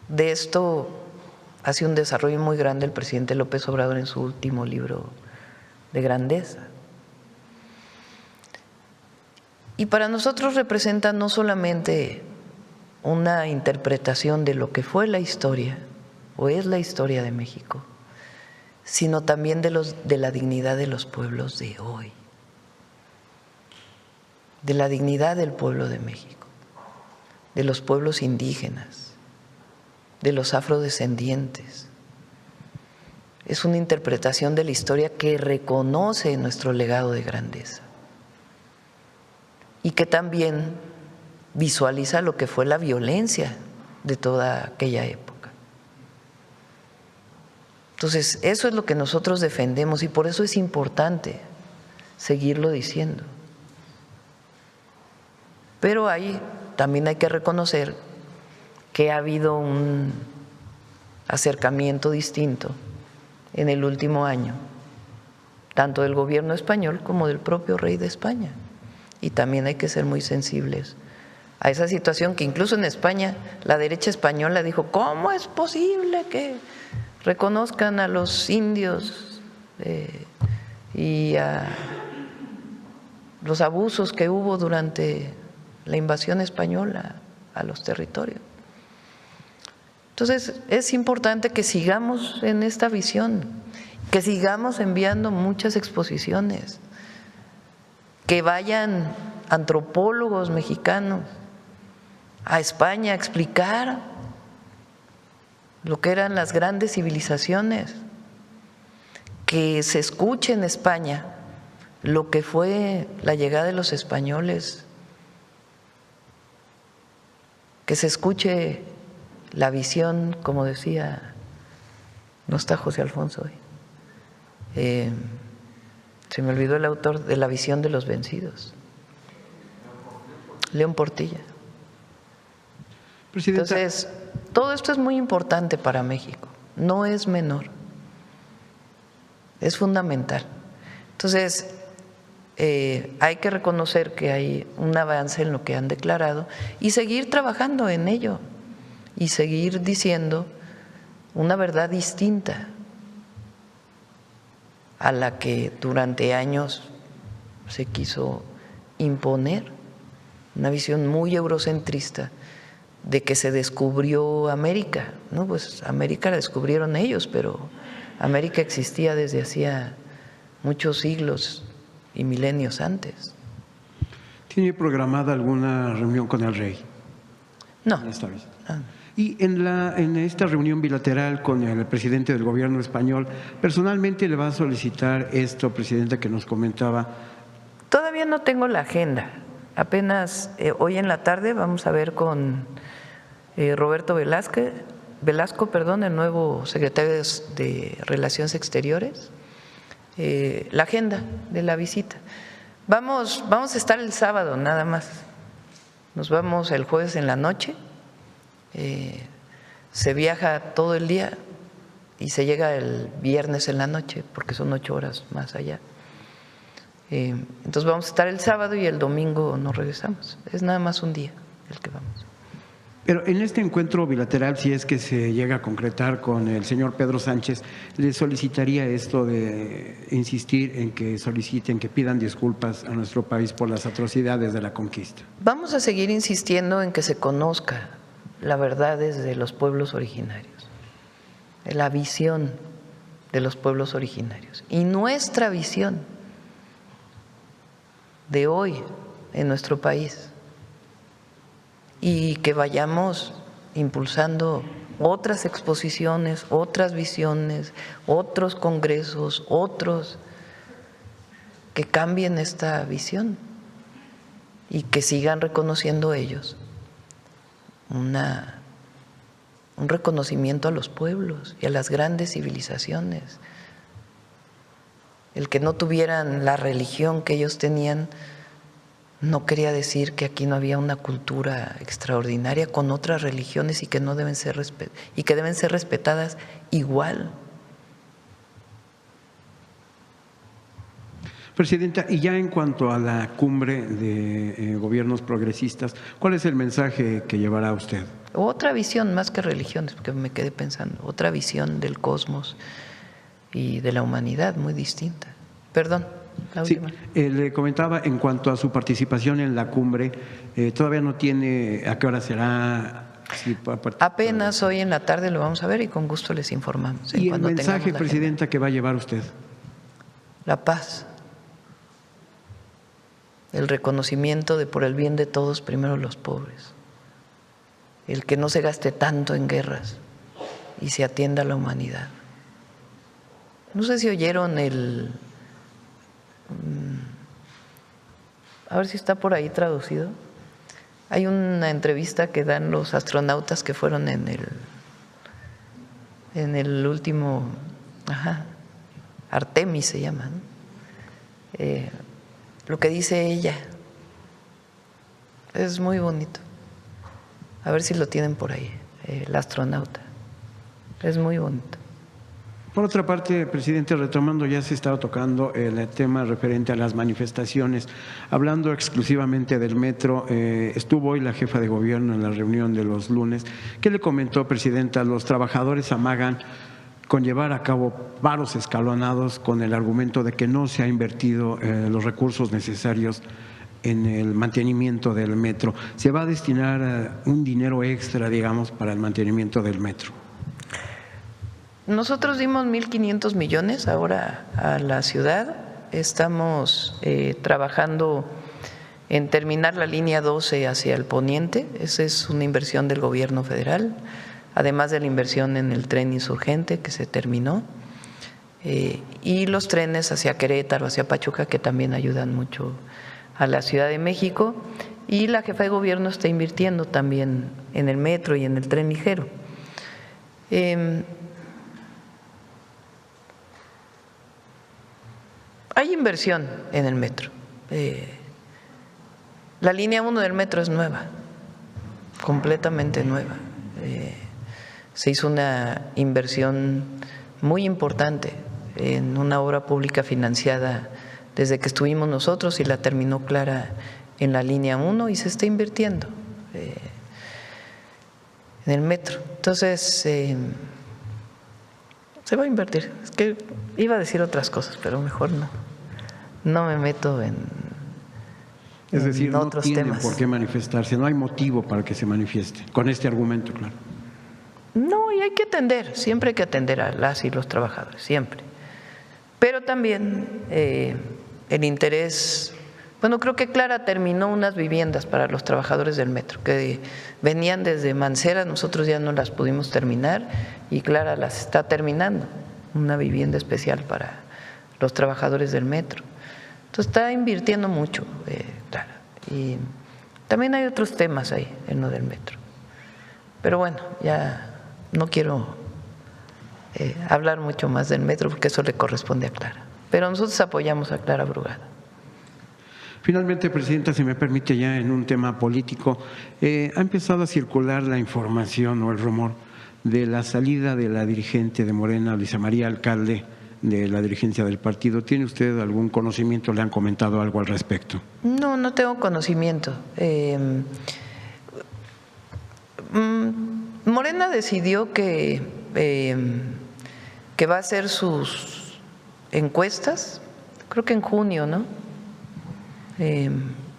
De esto hace un desarrollo muy grande el presidente López Obrador en su último libro de Grandeza. Y para nosotros representa no solamente una interpretación de lo que fue la historia o es la historia de México, sino también de la dignidad de los pueblos de hoy, de la dignidad del pueblo de México, de los pueblos indígenas, de los afrodescendientes. Es una interpretación de la historia que reconoce nuestro legado de grandeza y que también visualiza lo que fue la violencia de toda aquella época. Entonces, eso es lo que nosotros defendemos y por eso es importante seguirlo diciendo. Pero también hay que reconocer que ha habido un acercamiento distinto en el último año, tanto del gobierno español como del propio rey de España. Y también hay que ser muy sensibles a esa situación que incluso en España la derecha española dijo, ¿cómo es posible que reconozcan a los indios y a los abusos que hubo durante la invasión española a los territorios? Entonces es importante que sigamos en esta visión, que sigamos enviando muchas exposiciones, que vayan antropólogos mexicanos a España a explicar lo que eran las grandes civilizaciones, que se escuche en España lo que fue la llegada de los españoles, que se escuche la visión, como decía, no está José Alfonso hoy, se me olvidó el autor de La visión de los vencidos, León Portilla. Presidenta. Entonces, todo esto es muy importante para México, no es menor, es fundamental. Entonces, hay que reconocer que hay un avance en lo que han declarado y seguir trabajando en ello y seguir diciendo una verdad distinta a la que durante años se quiso imponer, una visión muy eurocentrista de que se descubrió América. No, pues América la descubrieron ellos, pero América existía desde hacía muchos siglos y milenios antes. ¿Tiene programada alguna reunión con el rey? No. Esta vez. Y en esta reunión bilateral con el presidente del gobierno español, ¿personalmente le va a solicitar esto, presidenta, que nos comentaba? Todavía no tengo la agenda. Apenas hoy en la tarde vamos a ver con Roberto Velasco, el nuevo secretario de Relaciones Exteriores, la agenda de la visita. Vamos a estar el sábado nada más. Nos vamos el jueves en la noche. Se viaja todo el día y se llega el viernes en la noche porque son 8 horas más allá. Entonces vamos a estar el sábado y el domingo nos regresamos. Es nada más un día el que vamos. Pero en este encuentro bilateral, si es que se llega a concretar con el señor Pedro Sánchez, ¿le solicitaría esto de insistir en que soliciten, que pidan disculpas a nuestro país por las atrocidades de la conquista? Vamos a seguir insistiendo en que se conozca la verdad desde los pueblos originarios, la visión de los pueblos originarios y nuestra visión de hoy en nuestro país, y que vayamos impulsando otras exposiciones, otras visiones, otros congresos, otros que cambien esta visión y que sigan reconociendo ellos un reconocimiento a los pueblos y a las grandes civilizaciones. El que no tuvieran la religión que ellos tenían no quería decir que aquí no había una cultura extraordinaria con otras religiones y que no deben ser respetadas igual. Presidenta, y ya en cuanto a la cumbre de gobiernos progresistas, ¿cuál es el mensaje que llevará usted? Otra visión más que religiones, porque me quedé pensando, otra visión del cosmos y de la humanidad muy distinta. Perdón. Sí, le comentaba en cuanto a su participación en la cumbre, todavía no tiene a qué hora será. Si apenas hoy en la tarde lo vamos a ver y con gusto les informamos. ¿Y el mensaje, presidenta, que va a llevar usted? La paz, el reconocimiento de por el bien de todos, primero los pobres, el que no se gaste tanto en guerras y se atienda a la humanidad. No sé si oyeron a ver si está por ahí traducido. Hay una entrevista que dan los astronautas que fueron en el último, Artemis se llama, ¿no? Lo que dice ella es muy bonito. A ver si lo tienen por ahí, el astronauta. Es muy bonito. Por otra parte, presidente, retomando, ya se estaba tocando el tema referente a las manifestaciones. Hablando exclusivamente del metro, estuvo hoy la jefa de gobierno en la reunión de los lunes. ¿Qué le comentó, presidenta? Los trabajadores amagan con llevar a cabo paros escalonados con el argumento de que no se ha invertido los recursos necesarios en el mantenimiento del metro. ¿Se va a destinar un dinero extra, digamos, para el mantenimiento del metro? Nosotros dimos 1.500 millones ahora a la ciudad. Estamos trabajando en terminar la línea 12 hacia el poniente. Esa es una inversión del gobierno federal, además de la inversión en el tren insurgente que se terminó, y los trenes hacia Querétaro, hacia Pachuca, que también ayudan mucho a la Ciudad de México. Y la jefa de gobierno está invirtiendo también en el metro y en el tren ligero. Hay inversión en el metro. La línea 1 del metro es nueva, completamente nueva. Se hizo una inversión muy importante en una obra pública financiada desde que estuvimos nosotros y la terminó Clara en la línea 1 y se está invirtiendo en el metro. Entonces, se va a invertir. Es que iba a decir otras cosas, pero mejor no me meto en Es decir, no otros tienen temas. por qué manifestarse, no hay motivo para que se manifieste, con este argumento, claro. No, y hay que atender, siempre hay que atender a las y los trabajadores, siempre. Pero también el interés, bueno, creo que Clara terminó unas viviendas para los trabajadores del metro, que venían desde Mancera, nosotros ya no las pudimos terminar y Clara las está terminando, una vivienda especial para los trabajadores del metro. Entonces está invirtiendo mucho, Clara. Y también hay otros temas ahí en lo del metro. Pero bueno, ya no quiero hablar mucho más del metro porque eso le corresponde a Clara. Pero nosotros apoyamos a Clara Brugada. Finalmente, Presidenta, si me permite ya en un tema político, ha empezado a circular la información o el rumor de la salida de la dirigente de Morena, Luisa María Alcalde, de la dirigencia del partido. ¿Tiene usted algún conocimiento? ¿Le han comentado algo al respecto? No tengo conocimiento. Morena decidió que va a hacer sus encuestas, creo que en junio, ¿no?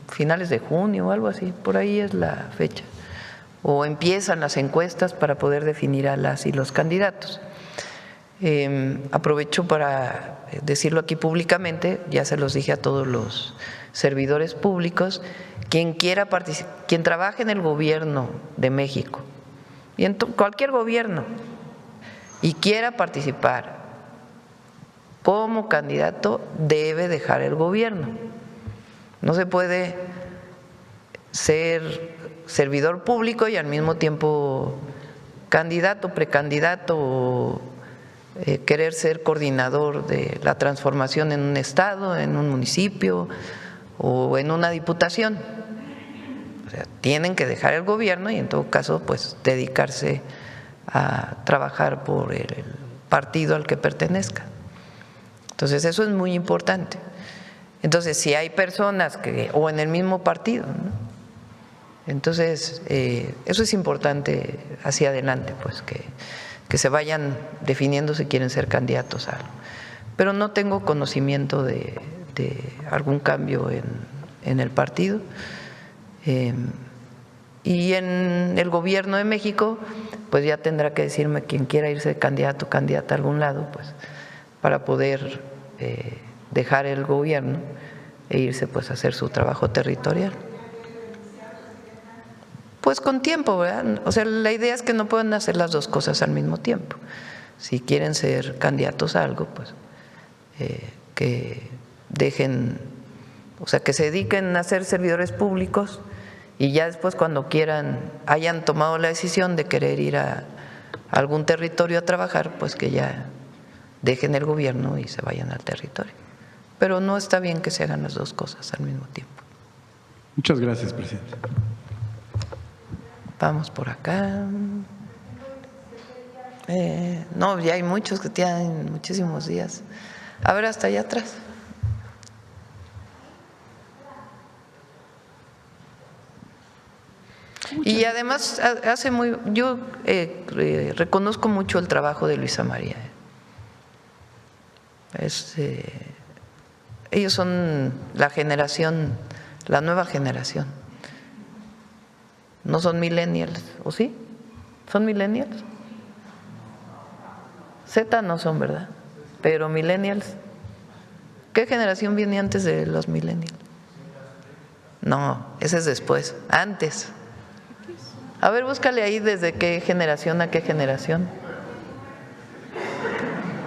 Finales de junio o algo así, por ahí es la fecha. O empiezan las encuestas para poder definir a las y los candidatos. Aprovecho para decirlo aquí públicamente, ya se los dije a todos los servidores públicos, quien quiera participar, quien trabaje en el gobierno de México y en cualquier gobierno y quiera participar como candidato debe dejar el gobierno. No se puede ser servidor público y al mismo tiempo candidato, precandidato o querer ser coordinador de la transformación en un estado, en un municipio o en una diputación. O sea, tienen que dejar el gobierno y en todo caso pues dedicarse a trabajar por el partido al que pertenezca. Entonces eso es muy importante. Entonces si hay personas que, o en el mismo partido, ¿no? Entonces eso es importante hacia adelante, pues que se vayan definiendo si quieren ser candidatos a algo. Pero no tengo conocimiento de algún cambio en el partido. Y en el gobierno de México, pues ya tendrá que decirme quien quiera irse de candidato o candidata a algún lado, pues para poder dejar el gobierno e irse pues a hacer su trabajo territorial. Pues con tiempo, ¿verdad? O sea, la idea es que no puedan hacer las dos cosas al mismo tiempo. Si quieren ser candidatos a algo, pues que dejen, o sea, que se dediquen a ser servidores públicos y ya después cuando quieran, hayan tomado la decisión de querer ir a algún territorio a trabajar, pues que ya dejen el gobierno y se vayan al territorio. Pero no está bien que se hagan las dos cosas al mismo tiempo. Muchas gracias, Presidente. Vamos por acá. No, ya hay muchos que tienen muchísimos días. A ver, hasta allá atrás. Y además yo reconozco mucho el trabajo de Luisa María. Ellos son la generación, la nueva generación. No son millennials, ¿o sí? ¿Son millennials? Z no son, ¿verdad? Pero millennials, ¿qué generación viene antes de los millennials? No, ese es después, antes. A ver, búscale ahí desde qué generación a qué generación.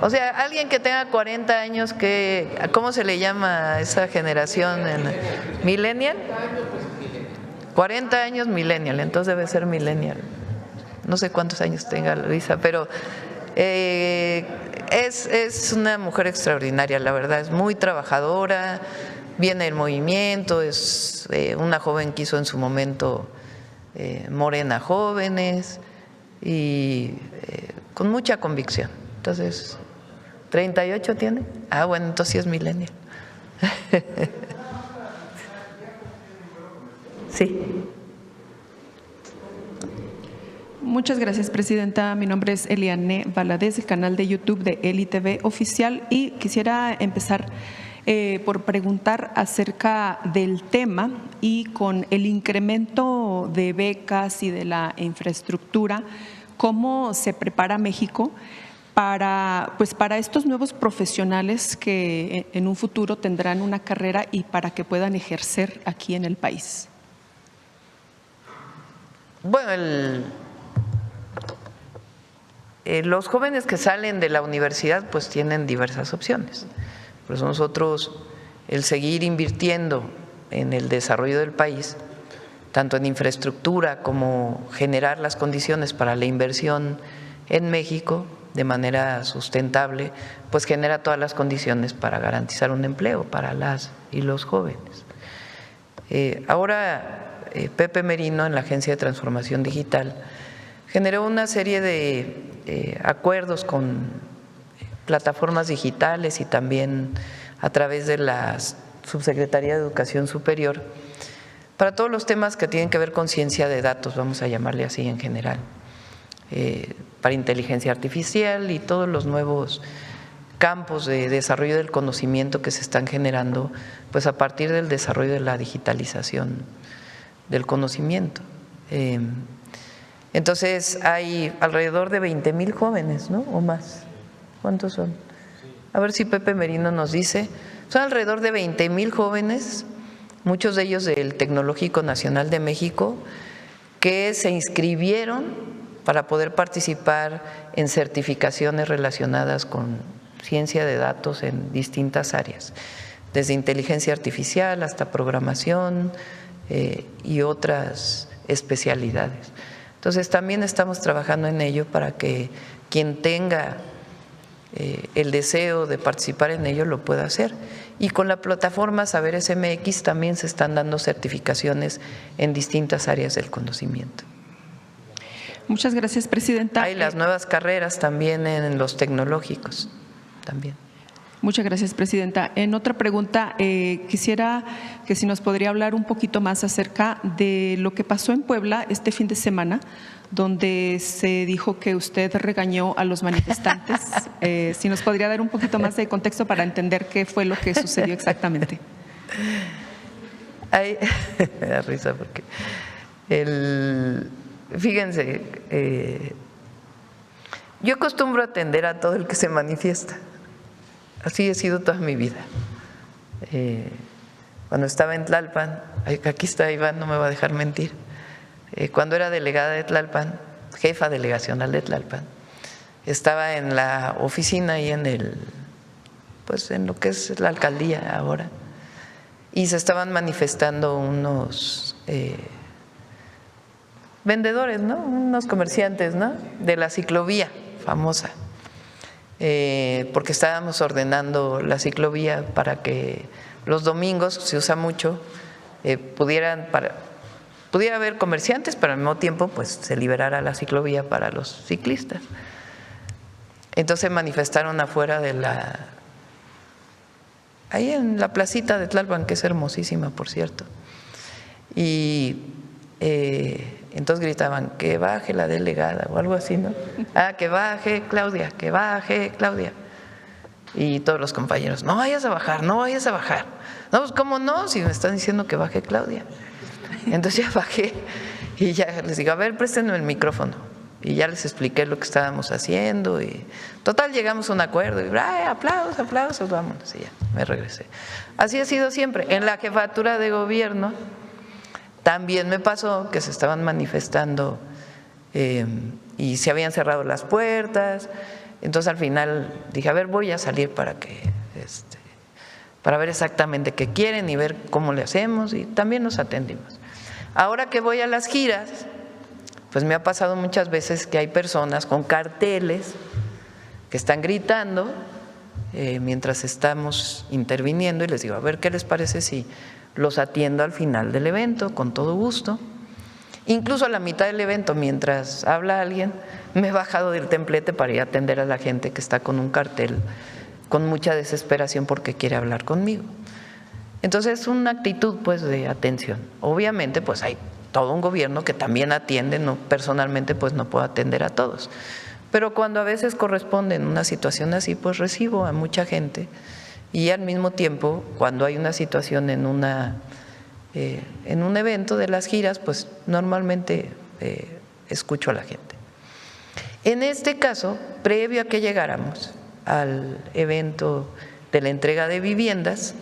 O sea, alguien que tenga 40 años, ¿cómo se le llama a esa generación? ¿Millennial? 40 años millennial, entonces debe ser millennial. No sé cuántos años tenga Luisa, pero es una mujer extraordinaria, la verdad, es muy trabajadora, viene del movimiento, es una joven que hizo en su momento Morena Jóvenes y con mucha convicción. Entonces, ¿38 tiene? Ah, bueno, entonces sí es millennial. Sí. Muchas gracias, presidenta. Mi nombre es Eliane Valadez, del canal de YouTube de Eli TV Oficial, y quisiera empezar por preguntar acerca del tema y con el incremento de becas y de la infraestructura, ¿cómo se prepara México para estos nuevos profesionales que en un futuro tendrán una carrera y para que puedan ejercer aquí en el país? Bueno, los jóvenes que salen de la universidad pues tienen diversas opciones. Por eso nosotros el seguir invirtiendo en el desarrollo del país, tanto en infraestructura como generar las condiciones para la inversión en México de manera sustentable, pues genera todas las condiciones para garantizar un empleo para las y los jóvenes. Ahora Pepe Merino, en la Agencia de Transformación Digital, generó una serie de acuerdos con plataformas digitales y también a través de la Subsecretaría de Educación Superior para todos los temas que tienen que ver con ciencia de datos, vamos a llamarle así en general, para inteligencia artificial y todos los nuevos campos de desarrollo del conocimiento que se están generando pues a partir del desarrollo de la digitalización del conocimiento. Entonces hay alrededor de 20,000 jóvenes, ¿no? O más. ¿Cuántos son? A ver si Pepe Merino nos dice. Son alrededor de 20,000 jóvenes, muchos de ellos del Tecnológico Nacional de México, que se inscribieron para poder participar en certificaciones relacionadas con ciencia de datos en distintas áreas, desde inteligencia artificial hasta programación y otras especialidades. Entonces también estamos trabajando en ello para que quien tenga el deseo de participar en ello lo pueda hacer. Y con la plataforma Saberes MX también se están dando certificaciones en distintas áreas del conocimiento. Muchas gracias, presidenta. Hay las nuevas carreras también en los tecnológicos también. Muchas gracias, presidenta. En otra pregunta, quisiera que si nos podría hablar un poquito más acerca de lo que pasó en Puebla este fin de semana, donde se dijo que usted regañó a los manifestantes. Si nos podría dar un poquito más de contexto para entender qué fue lo que sucedió exactamente. Me da risa porque fíjense, yo acostumbro a atender a todo el que se manifiesta. Así he sido toda mi vida. Cuando estaba en Tlalpan, aquí está Iván, no me va a dejar mentir, cuando era delegada de Tlalpan, jefa delegacional de Tlalpan, estaba en la oficina y en lo que es la alcaldía ahora, y se estaban manifestando unos vendedores, ¿no? Unos comerciantes, ¿no? De la ciclovía famosa. Porque estábamos ordenando la ciclovía para que los domingos, se usa mucho, pudiera haber comerciantes, pero al mismo tiempo pues se liberara la ciclovía para los ciclistas. Entonces manifestaron afuera ahí en la placita de Tlalpan, que es hermosísima, por cierto, y entonces gritaban que baje la delegada o algo así, ¿no? Que baje Claudia, que baje Claudia. Y todos los compañeros, no vayas a bajar, no vayas a bajar. No, pues ¿cómo no? Si me están diciendo que baje Claudia. Entonces ya bajé y ya les digo, a ver, préstenme el micrófono. Y ya les expliqué lo que estábamos haciendo y total llegamos a un acuerdo y aplausos, vámonos, y ya me regresé. Así ha sido siempre. En la jefatura de gobierno también me pasó que se estaban manifestando y se habían cerrado las puertas. Entonces al final dije, a ver, voy a salir para ver exactamente qué quieren y ver cómo le hacemos, y también nos atendimos. Ahora que voy a las giras, pues me ha pasado muchas veces que hay personas con carteles que están gritando mientras estamos interviniendo, y les digo, a ver, ¿qué les parece si los atiendo al final del evento? Con todo gusto. Incluso a la mitad del evento, mientras habla alguien, me he bajado del templete para ir a atender a la gente que está con un cartel con mucha desesperación porque quiere hablar conmigo. Entonces es una actitud pues de atención. Obviamente pues hay todo un gobierno que también atiende, no, personalmente pues no puedo atender a todos, pero cuando a veces corresponde en una situación así, pues recibo a mucha gente, y al mismo tiempo cuando hay una situación en un evento de las giras, pues normalmente escucho a la gente. En este caso, previo a que llegáramos al evento de la entrega de viviendas,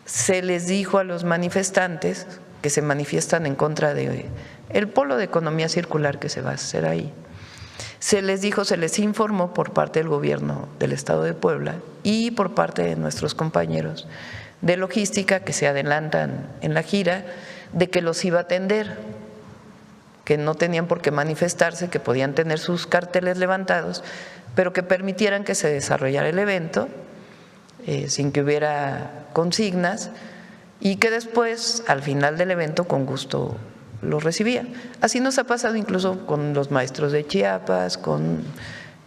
se les dijo a los manifestantes que se manifiestan en contra de el polo de economía circular que se va a hacer ahí. Se les dijo, se les informó por parte del gobierno del Estado de Puebla y por parte de nuestros compañeros de logística que se adelantan en la gira, de que los iba a atender, que no tenían por qué manifestarse, que podían tener sus carteles levantados, pero que permitieran que se desarrollara el evento sin que hubiera consignas, y que después, al final del evento, con gusto lo recibía. Así nos ha pasado incluso con los maestros de Chiapas,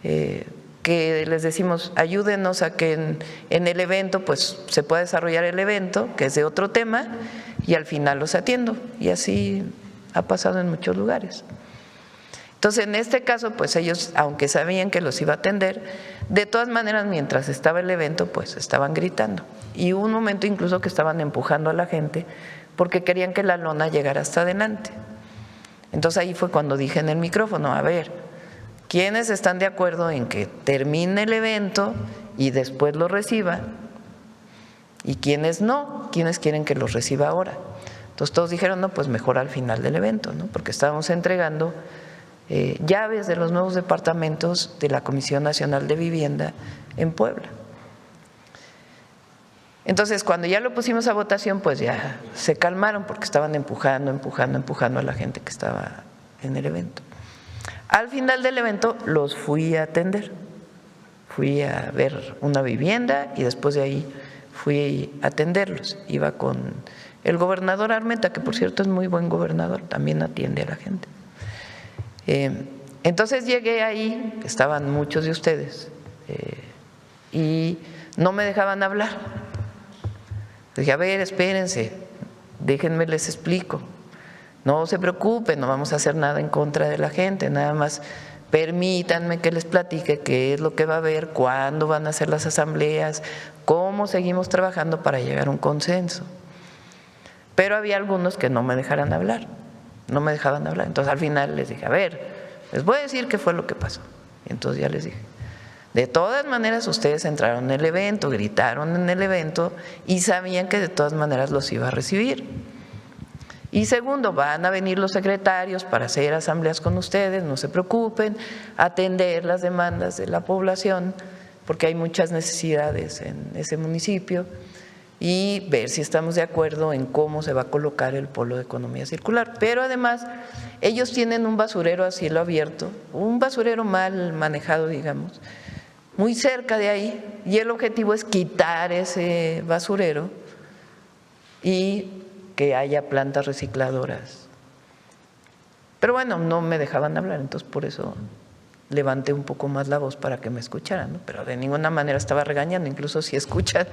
que les decimos, ayúdenos a que en el evento pues se pueda desarrollar el evento, que es de otro tema, y al final los atiendo. Y así ha pasado en muchos lugares. Entonces, en este caso, pues ellos, aunque sabían que los iba a atender, de todas maneras, mientras estaba el evento, pues estaban gritando. Y hubo un momento incluso que estaban empujando a la gente porque querían que la lona llegara hasta adelante. Entonces ahí fue cuando dije en el micrófono, a ver, ¿quiénes están de acuerdo en que termine el evento y después lo reciba? ¿Y quiénes no? ¿Quiénes quieren que los reciba ahora? Entonces todos dijeron, no, pues mejor al final del evento, ¿no? Porque estábamos entregando llaves de los nuevos departamentos de la Comisión Nacional de Vivienda en Puebla. Entonces, cuando ya lo pusimos a votación, pues ya se calmaron porque estaban empujando a la gente que estaba en el evento. Al final del evento los fui a atender, fui a ver una vivienda y después de ahí fui a atenderlos. Iba con el gobernador Armenta, que por cierto es muy buen gobernador, también atiende a la gente. Entonces llegué ahí, estaban muchos de ustedes y no me dejaban hablar. Dije, a ver, espérense, déjenme les explico. No se preocupen, no vamos a hacer nada en contra de la gente, nada más permítanme que les platique qué es lo que va a haber, cuándo van a hacer las asambleas, cómo seguimos trabajando para llegar a un consenso. Pero había algunos que no me dejaran hablar, no me dejaban hablar. Entonces al final les dije, a ver, les voy a decir qué fue lo que pasó. Y entonces ya les dije, de todas maneras ustedes entraron en el evento, gritaron en el evento y sabían que de todas maneras los iba a recibir. Y segundo, van a venir los secretarios para hacer asambleas con ustedes, no se preocupen, atender las demandas de la población, porque hay muchas necesidades en ese municipio, y ver si estamos de acuerdo en cómo se va a colocar el polo de economía circular. Pero además, ellos tienen un basurero a cielo abierto, un basurero mal manejado, digamos, muy cerca de ahí, y el objetivo es quitar ese basurero y que haya plantas recicladoras. Pero bueno, no me dejaban hablar, entonces por eso levanté un poco más la voz para que me escucharan, ¿no? Pero de ninguna manera estaba regañando, incluso si escuchan,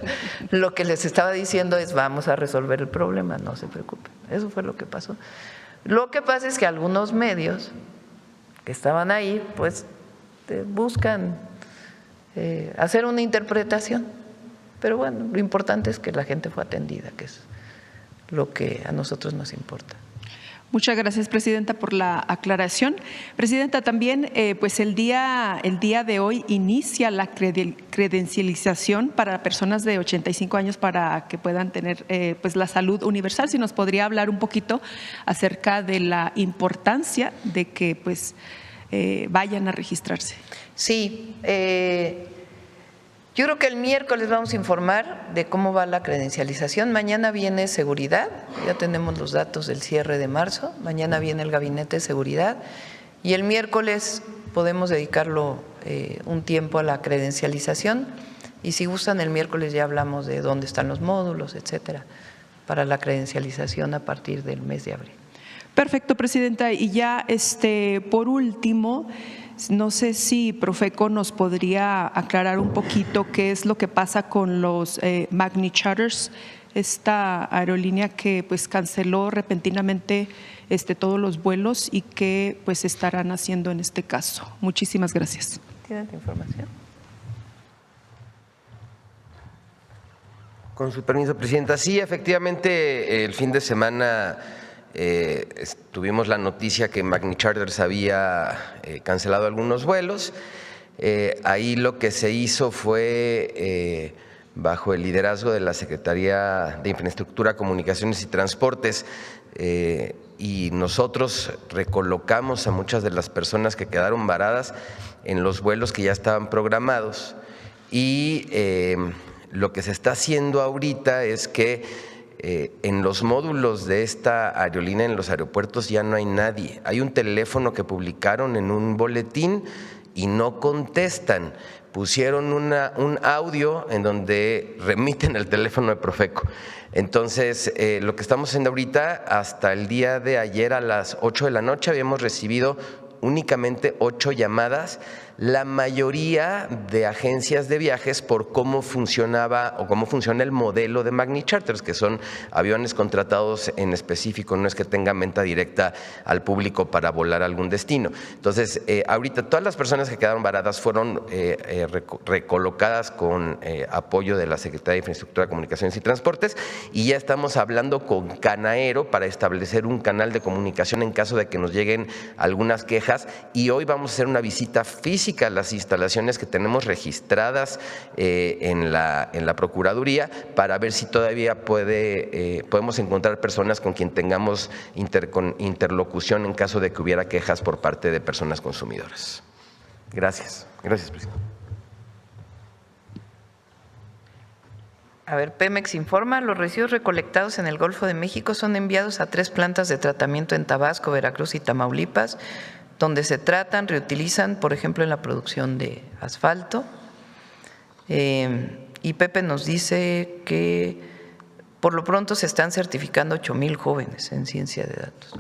lo que les estaba diciendo es vamos a resolver el problema, no se preocupen. Eso fue lo que pasó. Lo que pasa es que algunos medios que estaban ahí, pues buscan hacer una interpretación, pero bueno, lo importante es que la gente fue atendida, que es lo que a nosotros nos importa. Muchas gracias, Presidenta, por la aclaración. Presidenta, también pues el día de hoy inicia la credencialización para personas de 85 años para que puedan tener pues la salud universal. Si nos podría hablar un poquito acerca de la importancia de que pues vayan a registrarse. Sí, yo creo que el miércoles vamos a informar de cómo va la credencialización. Mañana viene seguridad, ya tenemos los datos del cierre de marzo. Mañana viene el gabinete de seguridad y el miércoles podemos dedicarlo un tiempo a la credencialización. Y si gustan, el miércoles ya hablamos de dónde están los módulos, etcétera, para la credencialización a partir del mes de abril. Perfecto, Presidenta. Y ya por último, no sé si Profeco nos podría aclarar un poquito qué es lo que pasa con los Magni Charters, esta aerolínea que pues canceló repentinamente todos los vuelos y qué pues estarán haciendo en este caso. Muchísimas gracias. ¿Tienen información? Con su permiso, Presidenta. Sí, efectivamente, el fin de semana tuvimos la noticia que Magni Charters había cancelado algunos vuelos. Ahí lo que se hizo fue, bajo el liderazgo de la Secretaría de Infraestructura, Comunicaciones y Transportes, y nosotros recolocamos a muchas de las personas que quedaron varadas en los vuelos que ya estaban programados. Y lo que se está haciendo ahorita es que en los módulos de esta aerolínea, en los aeropuertos, ya no hay nadie. Hay un teléfono que publicaron en un boletín y no contestan. Pusieron un audio en donde remiten el teléfono de Profeco. Entonces, lo que estamos haciendo ahorita, hasta el día de ayer a las 8 de la noche habíamos recibido únicamente 8 llamadas, la mayoría de agencias de viajes, por cómo funcionaba o cómo funciona el modelo de Magni Charters, que son aviones contratados en específico, no es que tengan venta directa al público para volar a algún destino. Entonces, ahorita todas las personas que quedaron varadas fueron recolocadas con apoyo de la Secretaría de Infraestructura, Comunicaciones y Transportes, y ya estamos hablando con Canaero para establecer un canal de comunicación en caso de que nos lleguen algunas quejas, y hoy vamos a hacer una visita física a las instalaciones que tenemos registradas en la Procuraduría para ver si todavía podemos encontrar personas con quien tengamos interlocución en caso de que hubiera quejas por parte de personas consumidoras. Gracias. Gracias, presidente. A ver, Pemex informa, los residuos recolectados en el Golfo de México son enviados a 3 plantas de tratamiento en Tabasco, Veracruz y Tamaulipas, donde se tratan, reutilizan, por ejemplo, en la producción de asfalto. Y Pepe nos dice que por lo pronto se están certificando 8,000 jóvenes en ciencia de datos.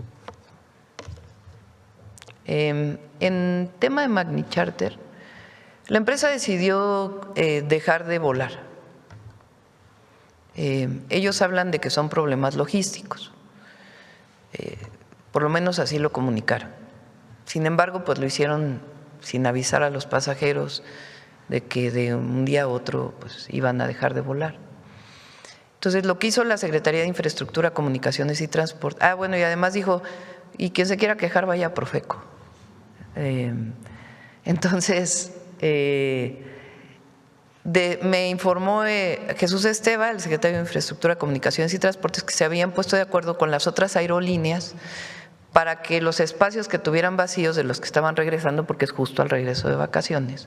En tema de Magni Charter, la empresa decidió dejar de volar. Ellos hablan de que son problemas logísticos, por lo menos así lo comunicaron. Sin embargo, pues lo hicieron sin avisar a los pasajeros de que de un día a otro pues iban a dejar de volar. Entonces, lo que hizo la Secretaría de Infraestructura, Comunicaciones y Transporte, bueno, y además dijo, y quien se quiera quejar vaya a Profeco. Entonces, me informó Jesús Esteva, el secretario de Infraestructura, Comunicaciones y Transportes, que se habían puesto de acuerdo con las otras aerolíneas para que los espacios que tuvieran vacíos de los que estaban regresando, porque es justo al regreso de vacaciones,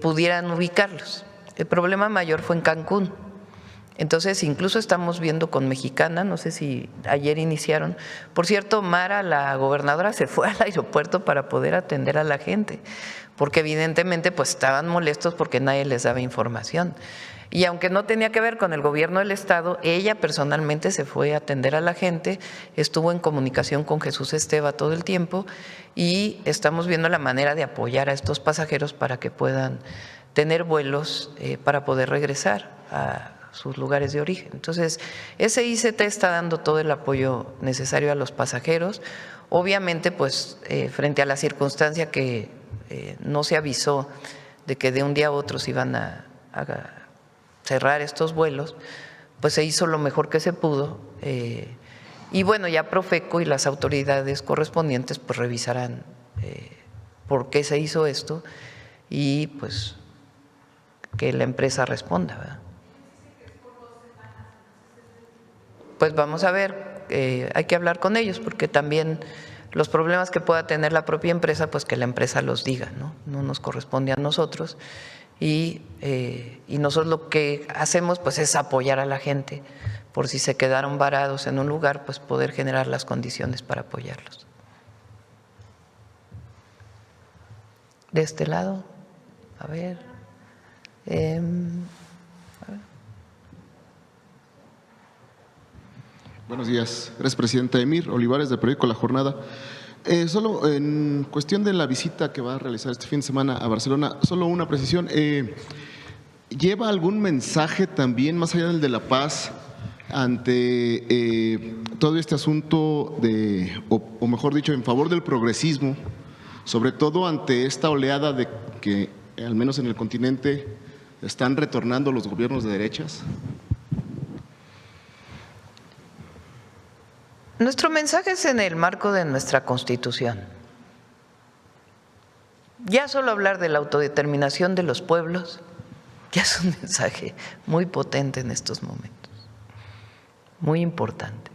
pudieran ubicarlos. El problema mayor fue en Cancún. Entonces, incluso estamos viendo con Mexicana, no sé si ayer iniciaron. Por cierto, Mara, la gobernadora, se fue al aeropuerto para poder atender a la gente, porque evidentemente pues estaban molestos porque nadie les daba información. Y aunque no tenía que ver con el gobierno del estado, ella personalmente se fue a atender a la gente, estuvo en comunicación con Jesús Esteva todo el tiempo y estamos viendo la manera de apoyar a estos pasajeros para que puedan tener vuelos para poder regresar a sus lugares de origen. Entonces, ese ICT está dando todo el apoyo necesario a los pasajeros. Obviamente, pues, frente a la circunstancia que no se avisó de que de un día a otro se iban a cerrar estos vuelos, pues se hizo lo mejor que se pudo Y bueno, ya Profeco y las autoridades correspondientes pues revisarán por qué se hizo esto y pues que la empresa responda, ¿verdad? Pues vamos a ver, hay que hablar con ellos porque también los problemas que pueda tener la propia empresa, pues que la empresa los diga, ¿no? No nos corresponde a nosotros y nosotros lo que hacemos pues es apoyar a la gente por si se quedaron varados en un lugar, pues poder generar las condiciones para apoyarlos. De este lado, a ver. Buenos días, gracias presidente. Emir Olivares del periódico La Jornada. Solo en cuestión de la visita que va a realizar este fin de semana a Barcelona, solo una precisión. ¿Lleva algún mensaje también más allá del de la paz ante todo este asunto o mejor dicho, en favor del progresismo, sobre todo ante esta oleada de que, al menos en el continente, están retornando los gobiernos de derechas? Nuestro mensaje es en el marco de nuestra Constitución. Ya solo hablar de la autodeterminación de los pueblos ya es un mensaje muy potente en estos momentos, muy importante.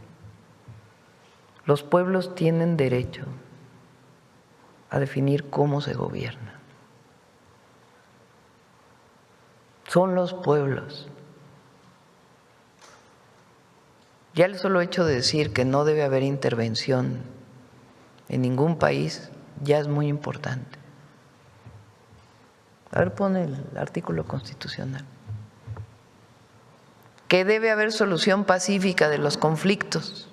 Los pueblos tienen derecho a definir cómo se gobierna. Son los pueblos. Ya el solo hecho de decir que no debe haber intervención en ningún país ya es muy importante. A ver, pone el artículo constitucional. Que debe haber solución pacífica de los conflictos.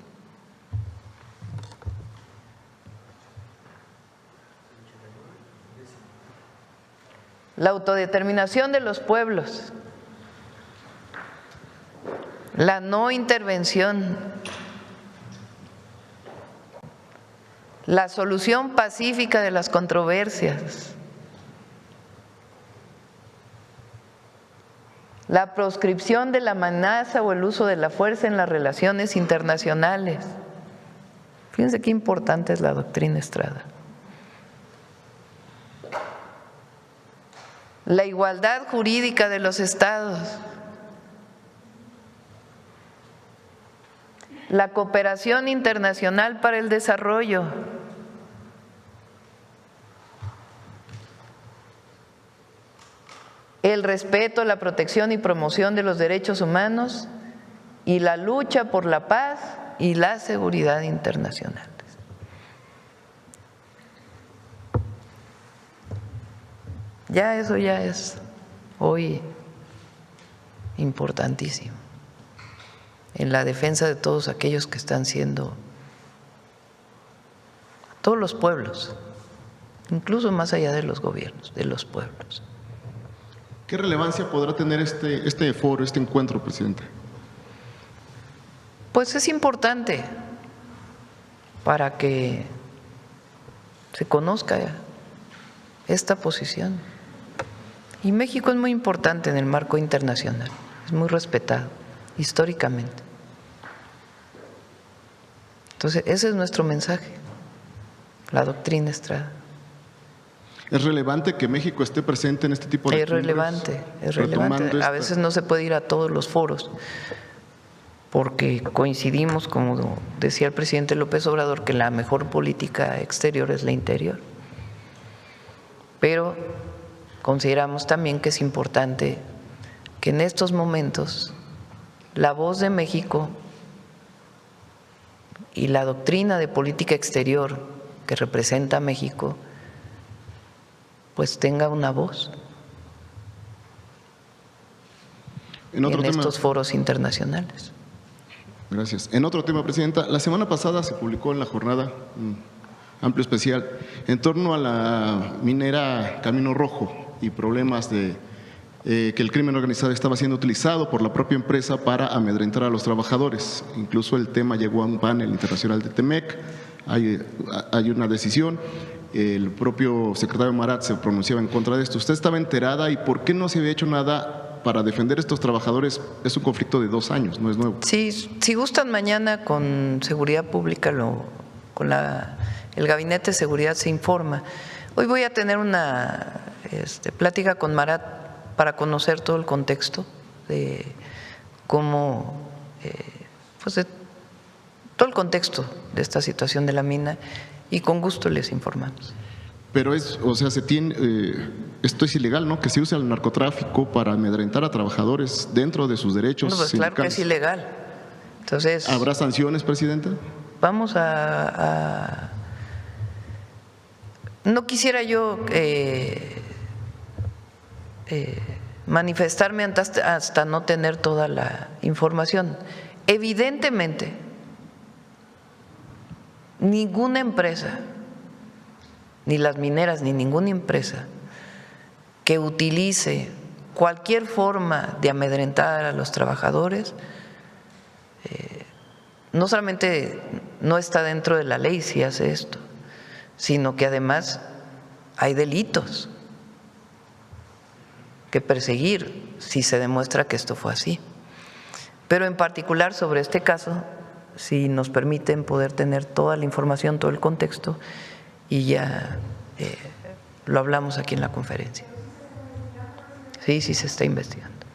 La autodeterminación de los pueblos. La no intervención, la solución pacífica de las controversias, la proscripción de la amenaza o el uso de la fuerza en las relaciones internacionales. Fíjense qué importante es la doctrina Estrada. La igualdad jurídica de los estados. La cooperación internacional para el desarrollo, el respeto, la protección y promoción de los derechos humanos y la lucha por la paz y la seguridad internacionales. Ya eso ya es hoy importantísimo en la defensa de todos aquellos que están siendo, todos los pueblos, incluso más allá de los gobiernos, de los pueblos. ¿Qué relevancia podrá tener este foro, este encuentro, presidente? Pues es importante para que se conozca esta posición. Y México es muy importante en el marco internacional, es muy respetado históricamente. Entonces, ese es nuestro mensaje, la doctrina Estrada. ¿Es relevante que México esté presente en este tipo de cumbres? Es relevante. A veces no se puede ir a todos los foros porque coincidimos, como decía el presidente López Obrador, que la mejor política exterior es la interior. Pero consideramos también que es importante que en estos momentos la voz de México y la doctrina de política exterior que representa a México pues tenga una voz en estos foros internacionales. Gracias. En otro tema, presidenta, la semana pasada se publicó en La Jornada un amplio especial en torno a la minera Camino Rojo y problemas de que el crimen organizado estaba siendo utilizado por la propia empresa para amedrentar a los trabajadores. Incluso el tema llegó a un panel internacional de TEMEC, hay una decisión, el propio secretario Marat se pronunciaba en contra de esto. ¿Usted estaba enterada y por qué no se había hecho nada para defender a estos trabajadores es un conflicto de 2 años, no es nuevo. Sí, si gustan mañana con Seguridad Pública, el Gabinete de Seguridad se informa. Hoy voy a tener una plática con Marat para conocer todo el contexto de cómo, pues de todo el contexto de esta situación de la mina y con gusto les informamos. Pero esto es ilegal, ¿no? Que se usa el narcotráfico para amedrentar a trabajadores dentro de sus derechos No, pues claro que es ilegal. Entonces, ¿habrá sanciones, presidenta? vamos no quisiera yo manifestarme hasta no tener toda la información. Evidentemente, ninguna empresa, ni las mineras, ni ninguna empresa que utilice cualquier forma de amedrentar a los trabajadores, no solamente no está dentro de la ley si hace esto, sino que además hay delitos que perseguir si se demuestra que esto fue así. Pero en particular sobre este caso, si nos permiten poder tener toda la información, todo el contexto, y ya lo hablamos aquí en la conferencia. Sí, sí se está investigando.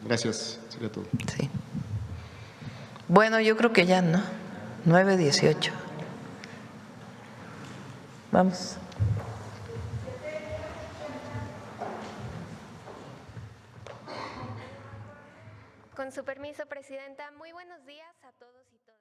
Gracias, sería todo. Sí. Bueno, yo creo que ya, ¿no? 9:18. Vamos. Con su permiso, presidenta, muy buenos días a todos y todas.